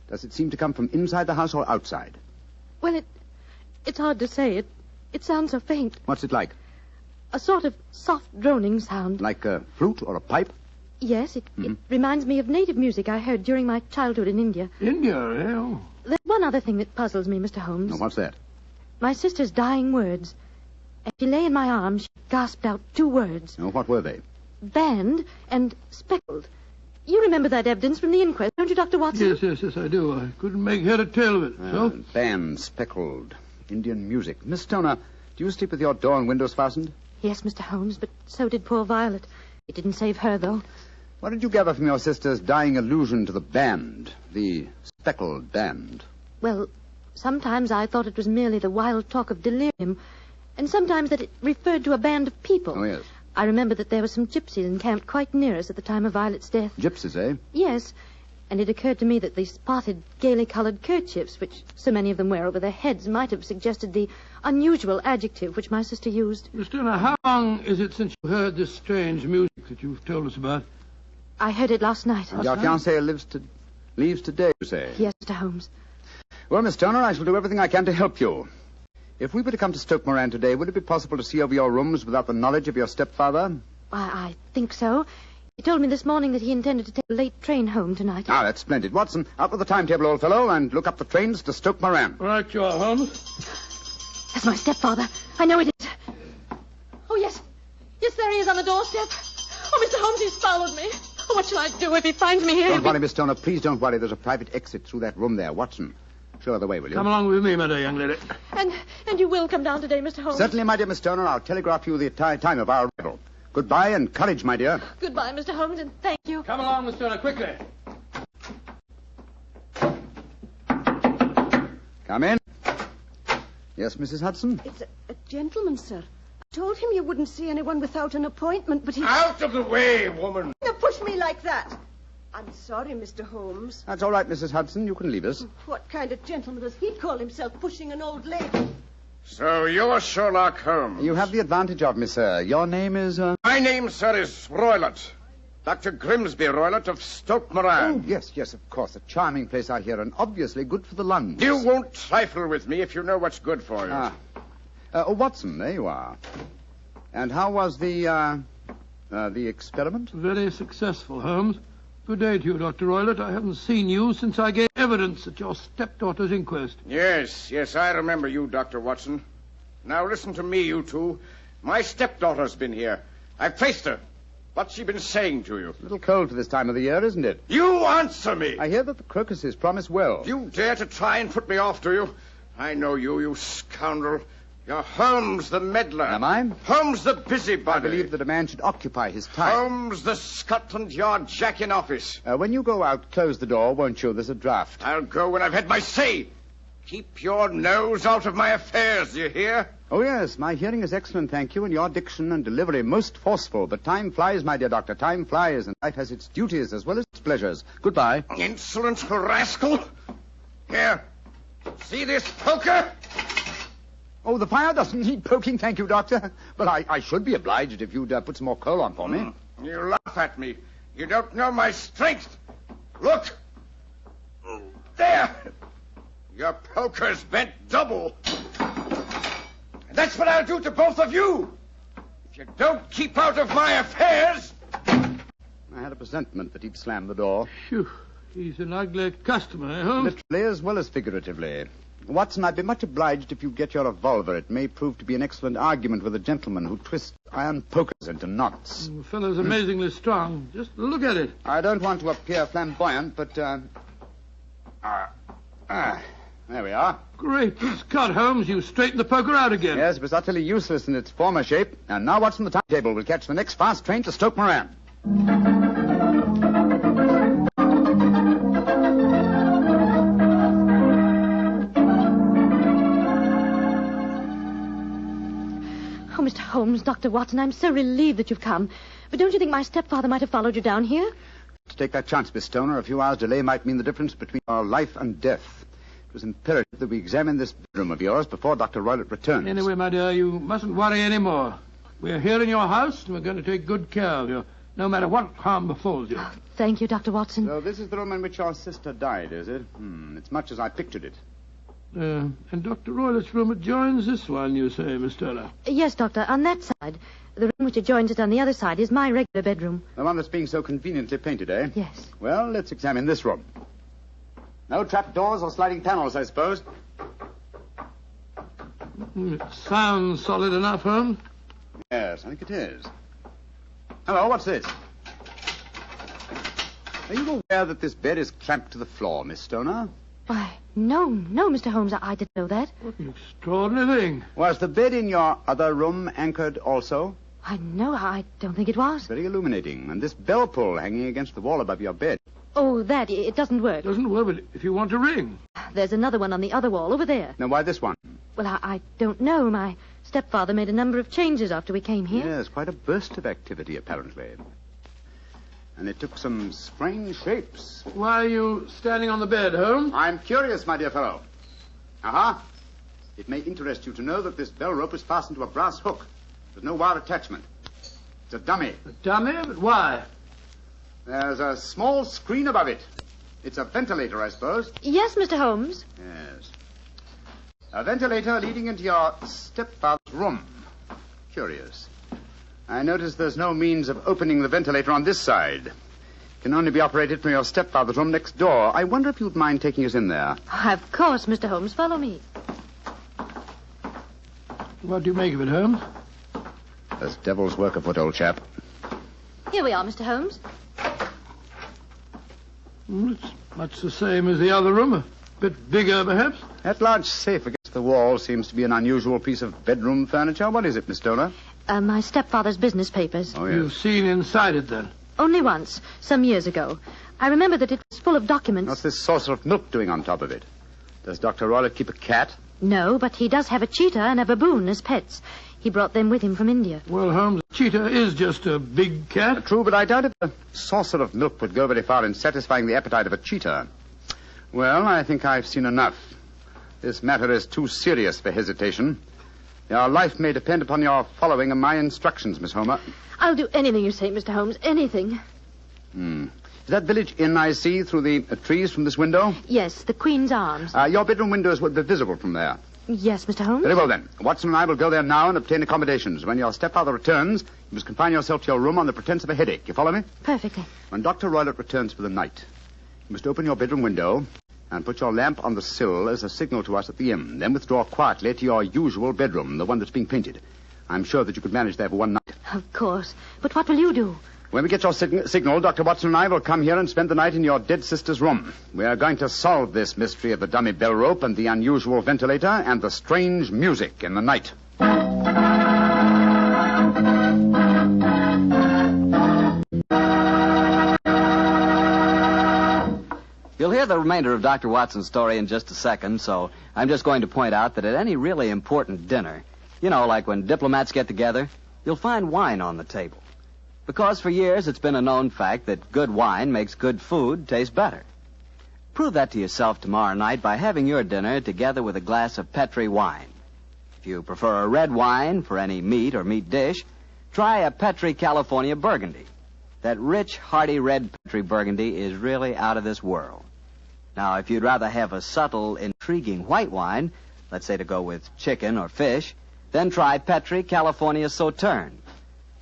Does it seem to come from inside the house or outside? Well, it's hard to say. It sounds so faint. What's it like? A sort of soft droning sound. Like a flute or a pipe? Yes, it reminds me of native music I heard during my childhood in India. India, eh? Oh. There's one other thing that puzzles me, Mr. Holmes. Now, what's that? My sister's dying words. As she lay in my arms, she gasped out 2 words. Oh, what were they? Banned and speckled. You remember that evidence from the inquest, don't you, Dr. Watson? Yes, I do. I couldn't make head or tail of it. So? Band, speckled, Indian music. Miss Stoner, do you sleep with your door and windows fastened? Yes, Mr. Holmes, but so did poor Violet. It didn't save her, though. What did you gather from your sister's dying allusion to the band, the speckled band? Well, sometimes I thought it was merely the wild talk of delirium, and sometimes that it referred to a band of people. Oh, yes. I remember that there were some gypsies encamped quite near us at the time of Violet's death. Gypsies, eh? Yes, and it occurred to me that the spotted, gaily-coloured kerchiefs, which so many of them wear over their heads, might have suggested the unusual adjective which my sister used. Miss Stoner, how long is it since you heard this strange music that you've told us about? I heard it last night. And your fiancé leaves today, you say? Yes, Mr. Holmes. Well, Miss Stoner, I shall do everything I can to help you. If we were to come to Stoke Moran today, would it be possible to see over your rooms without the knowledge of your stepfather? I think so. He told me this morning that he intended to take a late train home tonight. Ah, that's splendid. Watson, out with the timetable, old fellow, and look up the trains to Stoke Moran. Right you are, Holmes. That's my stepfather. I know it is. Oh, yes. Yes, there he is on the doorstep. Oh, Mr. Holmes, he's followed me. Oh, what shall I do if he finds me here? Don't worry, Miss Stoner. Please don't worry. There's a private exit through that room there. Watson, show her the way, will you? Come along with me, my dear young lady. And you will come down today, Mr. Holmes? Certainly, my dear Miss Stoner. I'll telegraph you the time of our arrival. Goodbye and courage, my dear. Goodbye, Mr. Holmes, and thank you. Come along, Miss Stoner, quickly. Come in. Yes, Mrs. Hudson? It's a gentleman, sir. I told him you wouldn't see anyone without an appointment, but he... Out of the way, woman! You push me like that. I'm sorry, Mr. Holmes. That's all right, Mrs. Hudson. You can leave us. What kind of gentleman does he call himself, pushing an old lady? So you're Sherlock Holmes. You have the advantage of me, sir. Your name is... My name, sir, is Roylott. Dr. Grimsby Roylott of Stoke Moran. Oh, yes, of course. A charming place, I hear, and obviously good for the lungs. You won't trifle with me if you know what's good for you. Watson, there you are. And how was the experiment? Very successful, Holmes. Good day to you, Dr. Roylott. I haven't seen you since I gave evidence at your stepdaughter's inquest. Yes, I remember you, Dr. Watson. Now listen to me, you two. My stepdaughter's been here. I've traced her. What's she been saying to you? A little cold for this time of the year, isn't it? You answer me! I hear that the crocuses promise well. You dare to try and put me off, do you? I know you, you scoundrel. You're Holmes the meddler. Am I? Holmes the busybody. I believe that a man should occupy his time. Holmes the Scotland Yard Jack in office. When you go out, close the door, won't you? There's a draft. I'll go when I've had my say. Keep your nose out of my affairs, do you hear? Oh, yes, my hearing is excellent, thank you, and your diction and delivery most forceful. But time flies, my dear doctor, time flies, and life has its duties as well as its pleasures. Goodbye. Insolent rascal. Here, see this poker? Oh, the fire doesn't need poking, thank you, doctor. But I should be obliged if you'd put some more coal on for me. You laugh at me. You don't know my strength. Look. There. Your poker's bent double. And that's what I'll do to both of you. If you don't keep out of my affairs. I had a presentiment that he'd slam the door. Phew. He's an ugly customer, eh, Holmes? Literally as well as figuratively. Watson, I'd be much obliged if you'd get your revolver. It may prove to be an excellent argument with a gentleman who twists iron pokers into knots. The fellow's amazingly strong. Just look at it. I don't want to appear flamboyant, but, there we are. Great Scott, Holmes. You straightened the poker out again. Yes, it was utterly useless in its former shape. And now Watson, the timetable will catch the next fast train to Stoke Moran. Oh, Mr. Holmes, Dr. Watson, I'm so relieved that you've come. But don't you think my stepfather might have followed you down here? To take that chance, Miss Stoner, a few hours' delay might mean the difference between our life and death. It was imperative that we examine this bedroom of yours before Dr. Roylott returns. Anyway, my dear, you mustn't worry any more. We're here in your house, and we're going to take good care of you, no matter what harm befalls you. Oh, thank you, Dr. Watson. So this is the room in which your sister died, is it? It's much as I pictured it. And Dr. Roylott's room adjoins this one, you say, Miss Turner? Yes, Doctor, on that side. The room which adjoins it on the other side is my regular bedroom. The one that's being so conveniently painted, eh? Yes. Well, let's examine this room. No trapdoors or sliding panels, I suppose. It sounds solid enough, Holmes. Yes, I think it is. Hello, what's this? Are you aware that this bed is clamped to the floor, Miss Stoner? Why, no, Mr. Holmes, I didn't know that. What an extraordinary thing. Was the bed in your other room anchored also? I don't think it was. Very illuminating. And this bell pull hanging against the wall above your bed. Oh, that, it doesn't work. It doesn't work, but if you want to ring. There's another one on the other wall over there. Now, why this one? Well, I don't know. My stepfather made a number of changes after we came here. Yes, quite a burst of activity, apparently. And it took some strange shapes. Why are you standing on the bed, Holmes? I'm curious, my dear fellow. Aha. It may interest you to know that this bell rope is fastened to a brass hook. There's no wire attachment. It's a dummy. A dummy? But why? There's a small screen above it. It's a ventilator, I suppose. Yes, Mr. Holmes. Yes. A ventilator leading into your stepfather's room. Curious. I notice there's no means of opening the ventilator on this side. It can only be operated from your stepfather's room next door. I wonder if you'd mind taking us in there. Of course, Mr. Holmes. Follow me. What do you make of it, Holmes? There's devil's work afoot, old chap. Here we are, Mr. Holmes. It's much the same as the other room. A bit bigger, perhaps. That large safe against the wall seems to be an unusual piece of bedroom furniture. What is it, Miss Stoner? My stepfather's business papers. Oh, yes. You've seen inside it, then? Only once, some years ago. I remember that it was full of documents. What's this saucer of milk doing on top of it? Does Dr. Roylott keep a cat? No, but he does have a cheetah and a baboon as pets. He brought them with him from India. Well, Holmes, a cheetah is just a big cat. True, but I doubt if a saucer of milk would go very far in satisfying the appetite of a cheetah. Well, I think I've seen enough. This matter is too serious for hesitation. Your life may depend upon your following of my instructions, Miss Homer. I'll do anything you say, Mr. Holmes, anything. Is that village inn I see through the trees from this window? Yes, the Queen's Arms. Your bedroom windows would be visible from there. Yes, Mr. Holmes. Very well, then. Watson and I will go there now and obtain accommodations. When your stepfather returns, you must confine yourself to your room on the pretense of a headache. You follow me? Perfectly. When Dr. Roylott returns for the night, you must open your bedroom window and put your lamp on the sill as a signal to us at the inn. Then withdraw quietly to your usual bedroom, the one that's being painted. I'm sure that you could manage there for one night. Of course. But what will you do? When we get your signal, Dr. Watson and I will come here and spend the night in your dead sister's room. We are going to solve this mystery of the dummy bell rope and the unusual ventilator and the strange music in the night. You'll hear the remainder of Dr. Watson's story in just a second, so I'm just going to point out that at any really important dinner, you know, like when diplomats get together, you'll find wine on the table. Because for years it's been a known fact that good wine makes good food taste better. Prove that to yourself tomorrow night by having your dinner together with a glass of Petri wine. If you prefer a red wine for any meat or meat dish, try a Petri California Burgundy. That rich, hearty red Petri Burgundy is really out of this world. Now, if you'd rather have a subtle, intriguing white wine, let's say to go with chicken or fish, then try Petri California Sauterne.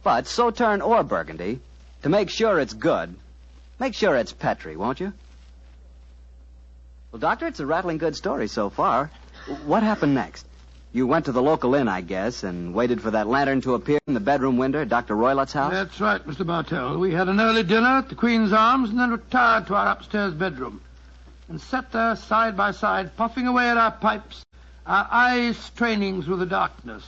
But Sauterne or Burgundy, to make sure it's good, make sure it's Petri, won't you? Well, Doctor, it's a rattling good story so far. What happened next? You went to the local inn, I guess, and waited for that lantern to appear in the bedroom window at Dr. Roylott's house? That's right, Mr. Bartell. We had an early dinner at the Queen's Arms and then retired to our upstairs bedroom and sat there side by side, puffing away at our pipes, our eyes straining through the darkness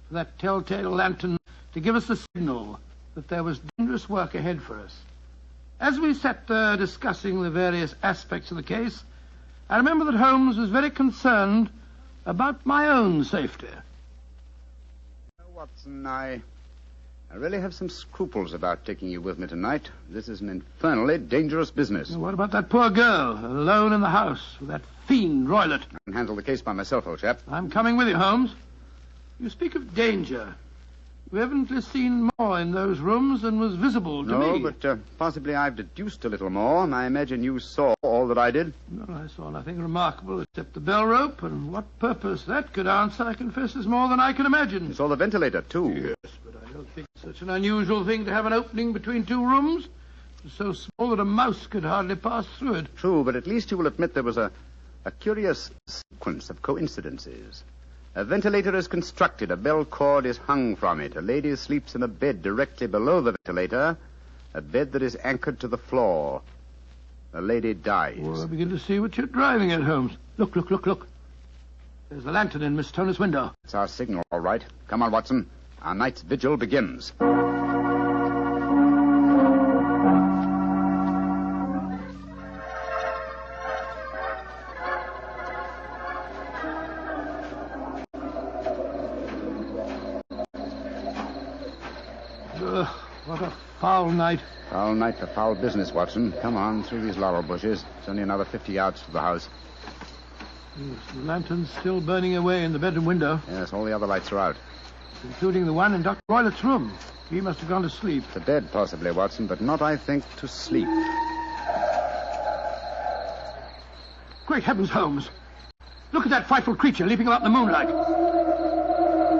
for that telltale lantern to give us the signal that there was dangerous work ahead for us. As we sat there discussing the various aspects of the case, I remember that Holmes was very concerned about my own safety. Watson, I really have some scruples about taking you with me tonight. This is an infernally dangerous business. What about that poor girl, alone in the house with that fiend Roylott? I can handle the case by myself, old chap. I'm coming with you, Holmes. You speak of danger. We've evidently seen more in those rooms than was visible to me. No, but possibly I've deduced a little more, and I imagine you saw all that I did. Well, I saw nothing remarkable except the bell rope, and what purpose that could answer, I confess, is more than I can imagine. You saw the ventilator, too. Yes, but I don't think it's such an unusual thing to have an opening between two rooms. It's so small that a mouse could hardly pass through it. True, but at least you will admit there was a curious sequence of coincidences. A ventilator is constructed. A bell cord is hung from it. A lady sleeps in a bed directly below the ventilator, a bed that is anchored to the floor. The lady dies. Well, I begin to see what you're driving at, Holmes. Look. There's the lantern in Miss Stoner's window. It's our signal, all right. Come on, Watson. Our night's vigil begins. What a foul night. Foul night for foul business, Watson. Come on, through these laurel bushes. It's only another 50 yards to the house. Yes, the lantern's still burning away in the bedroom window. Yes, all the other lights are out. Including the one in Dr. Roylott's room. He must have gone to sleep. To bed, possibly, Watson, but not, I think, to sleep. Great heavens, Holmes. Look at that frightful creature leaping about in the moonlight.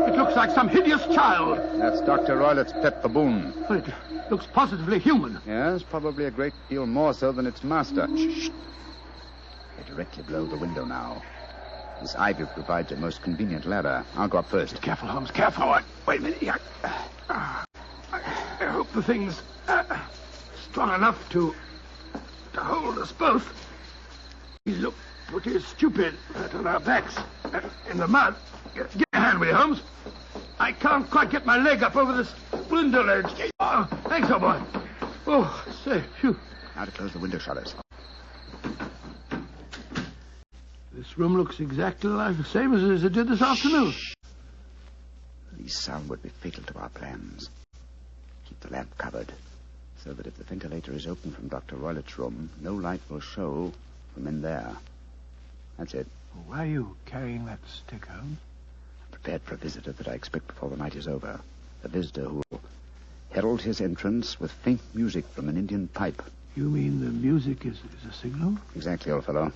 It looks like some hideous child. That's Dr. Roylett's pet baboon. But it looks positively human. Yes, probably a great deal more so than its master. Shh. They're directly below the window now. This ivy provides a most convenient ladder. I'll go up first. Careful, Holmes, careful. Wait a minute. I hope the thing's strong enough to hold us both. We look pretty stupid on our backs in the mud. Give me a hand with you, Holmes. I can't quite get my leg up over this window ledge. Oh, thanks, old boy. Oh, say, phew. Now to close the window shutters. This room looks exactly like the same as it did this afternoon. The sound would be fatal to our plans. Keep the lamp covered, so that if the ventilator is open from Dr. Roylett's room, no light will show from in there. That's it. Why are you carrying that stick, Holmes? I'm prepared for a visitor that I expect before the night is over. A visitor who will herald his entrance with faint music from an Indian pipe. You mean the music is a signal? Exactly, old fellow.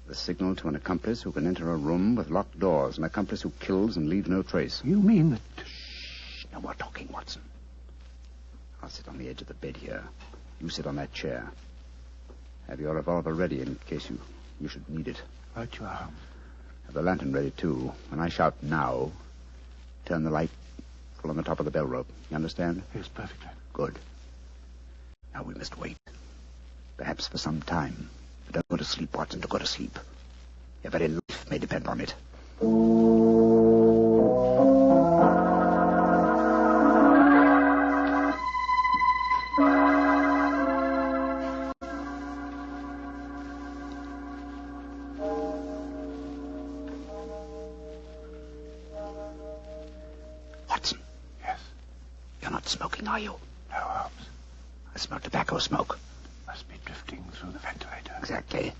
The signal to an accomplice who can enter a room with locked doors, an accomplice who kills and leaves no trace. You mean that... Shh, no more talking, Watson. I'll sit on the edge of the bed here. You sit on that chair. Have your revolver ready in case you should need it. Right you are, Holmes. Have the lantern ready, too. When I shout now, turn the light full on the top of the bell rope. You understand? Yes, perfectly. Good. Now we must wait. Perhaps for some time. But don't go to sleep, Watson. Don't go to sleep. Your very life may depend on it. Watson. Yes? You're not smoking, are you? No, Holmes. I smell tobacco smoke. Must be drifting through the ventilator. Exactly.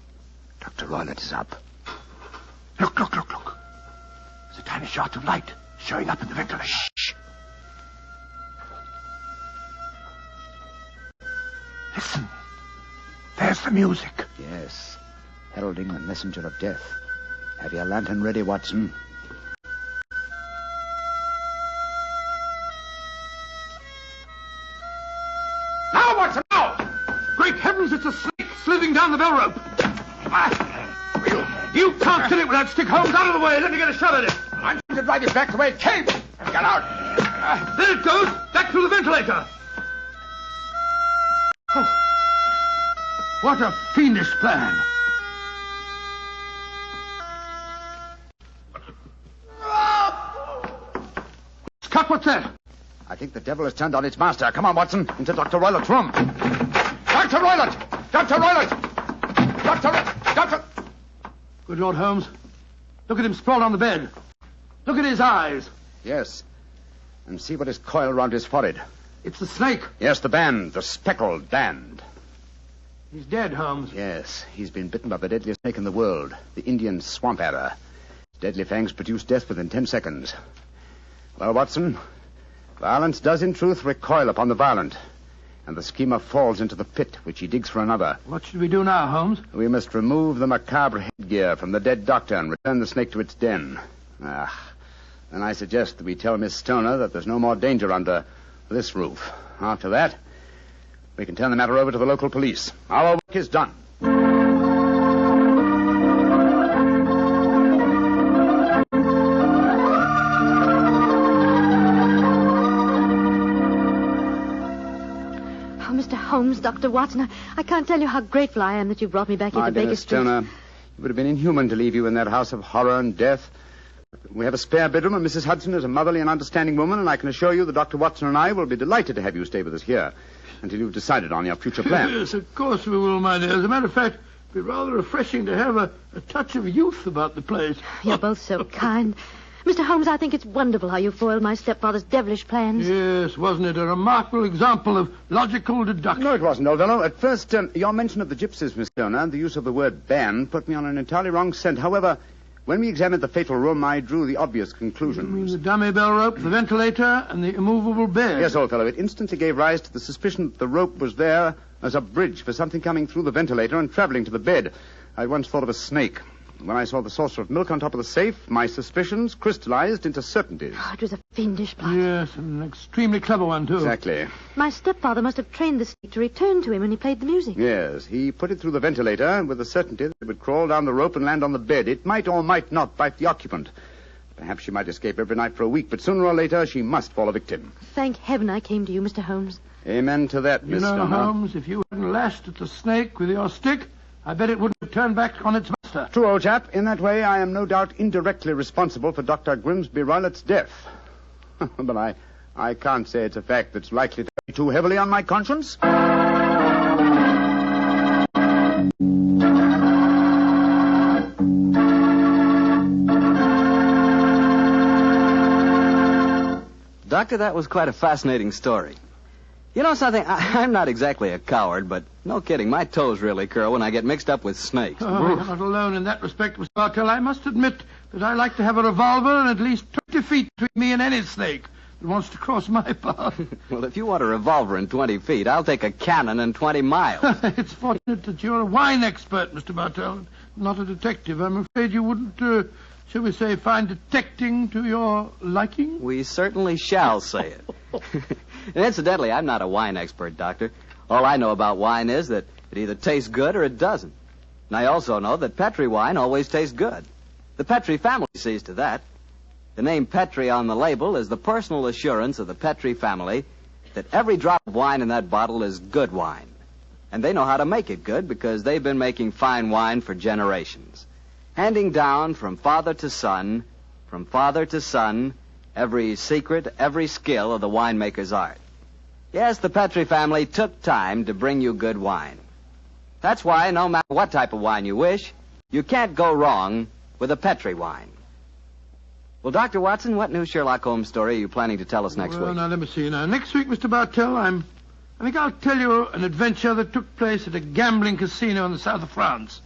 Dr. Roylett is up. Look. There's a tiny shot of light showing up in the ventilator. Shh. Listen. There's the music. Yes. Heralding the messenger of death. Have your lantern ready, Watson. Now, Watson, now! Great heavens, it's a snake slithering down the bell rope. You can't kill it with that stick, Holmes. Out of the way. Let me get a shot at it. I'm going to drive it back the way it came. Get out. There it goes. Back through the ventilator. Oh. What a fiendish plan. Scott, what's that? I think the devil has turned on its master. Come on, Watson, into Dr. Roylett's room. Dr. Roylett! Dr. Roylett! Dr. Good Lord, Holmes. Look at him sprawled on the bed. Look at his eyes. Yes. And see what is coiled around his forehead. It's the snake. Yes, the band. The speckled band. He's dead, Holmes. Yes, he's been bitten by the deadliest snake in the world, the Indian swamp adder. His deadly fangs produce death within 10 seconds. Well, Watson, violence does in truth recoil upon the violent, and the schemer falls into the pit which he digs for another. What should we do now, Holmes? We must remove the macabre headgear from the dead doctor and return the snake to its den. Then I suggest that we tell Miss Stoner that there's no more danger under this roof. After that, we can turn the matter over to the local police. Our work is done. Holmes, Dr. Watson, I can't tell you how grateful I am that you brought me back into Baker Street. Stoner, it would have been inhuman to leave you in that house of horror and death. We have a spare bedroom, and Mrs. Hudson is a motherly and understanding woman, and I can assure you that Dr. Watson and I will be delighted to have you stay with us here until you've decided on your future plans. Yes, of course we will, my dear. As a matter of fact, it'd be rather refreshing to have a touch of youth about the place. You're both so kind. Mr. Holmes, I think it's wonderful how you foiled my stepfather's devilish plans. Yes, wasn't it a remarkable example of logical deduction? No, it wasn't, old fellow. At first, your mention of the gypsies, Miss Stoner, and the use of the word band put me on an entirely wrong scent. However, when we examined the fatal room, I drew the obvious conclusions. You mean the dummy bell rope, the ventilator, and the immovable bed? Yes, old fellow. It instantly gave rise to the suspicion that the rope was there as a bridge for something coming through the ventilator and traveling to the bed. I once thought of a snake. When I saw the saucer of milk on top of the safe, my suspicions crystallized into certainties. Oh, it was a fiendish plot. Yes, an extremely clever one, too. Exactly. My stepfather must have trained the snake to return to him when he played the music. Yes, he put it through the ventilator with the certainty that it would crawl down the rope and land on the bed. It might or might not bite the occupant. Perhaps she might escape every night for a week, but sooner or later she must fall a victim. Thank heaven I came to you, Mr. Holmes. Amen to that, Miss You know, Stoner. Holmes, if you hadn't lashed at the snake with your stick, I bet it wouldn't have turned back on its master. True, old chap. In that way, I am no doubt indirectly responsible for Dr. Grimsby Roylett's death. But I can't say it's a fact that's likely to weigh too heavily on my conscience. Doctor, that was quite a fascinating story. You know something? I'm not exactly a coward, but no kidding, my toes really curl when I get mixed up with snakes. Oh, you're not alone in that respect, Mr. Bartell. I must admit that I like to have a revolver and at least 20 feet between me and any snake that wants to cross my path. Well, if you want a revolver in 20 feet, I'll take a cannon in 20 miles. It's fortunate that you're a wine expert, Mr. Bartell, not a detective. I'm afraid you wouldn't, shall we say, find detecting to your liking? We certainly shall say it. And incidentally, I'm not a wine expert, Doctor. All I know about wine is that it either tastes good or it doesn't. And I also know that Petri wine always tastes good. The Petri family sees to that. The name Petri on the label is the personal assurance of the Petri family that every drop of wine in that bottle is good wine. And they know how to make it good because they've been making fine wine for generations. Handing down from father to son, every secret, every skill of the winemaker's art. Yes, the Petri family took time to bring you good wine. That's why, no matter what type of wine you wish, you can't go wrong with a Petri wine. Well, Dr. Watson, what new Sherlock Holmes story are you planning to tell us next week? Now, let me see. Now, next week, Mr. Bartell, I think I'll tell you an adventure that took place at a gambling casino in the south of France.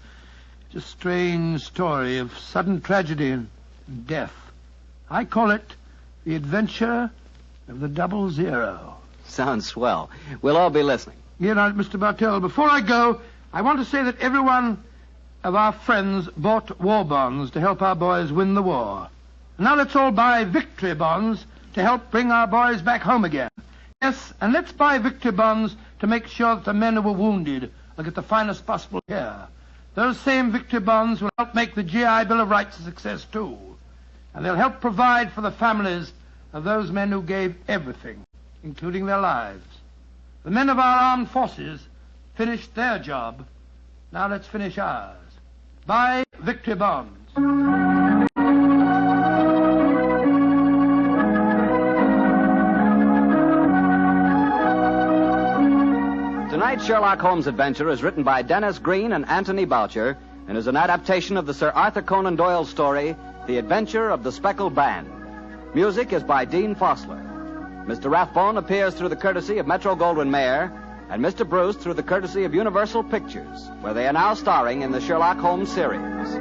It's a strange story of sudden tragedy and death. I call it The Adventure of the 00. Sounds swell. We'll all be listening. Here now, Mr. Bartell, before I go, I want to say that every one of our friends bought war bonds to help our boys win the war. Now let's all buy victory bonds to help bring our boys back home again. Yes, and let's buy victory bonds to make sure that the men who were wounded will get the finest possible care. Those same victory bonds will help make the GI Bill of Rights a success, too. And they'll help provide for the families of those men who gave everything, including their lives. The men of our armed forces finished their job. Now let's finish ours. Buy victory bonds. Tonight's Sherlock Holmes adventure is written by Dennis Green and Anthony Boucher and is an adaptation of the Sir Arthur Conan Doyle story, The Adventure of the Speckled Band. Music is by Dean Fossler. Mr. Rathbone appears through the courtesy of Metro-Goldwyn-Mayer, and Mr. Bruce through the courtesy of Universal Pictures, where they are now starring in the Sherlock Holmes series.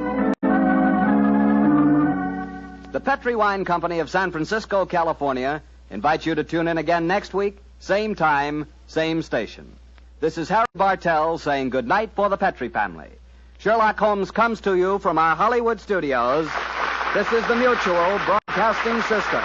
The Petri Wine Company of San Francisco, California, invites you to tune in again next week, same time, same station. This is Harry Bartell saying good night for the Petri family. Sherlock Holmes comes to you from our Hollywood studios. This is the Mutual Broadcasting System.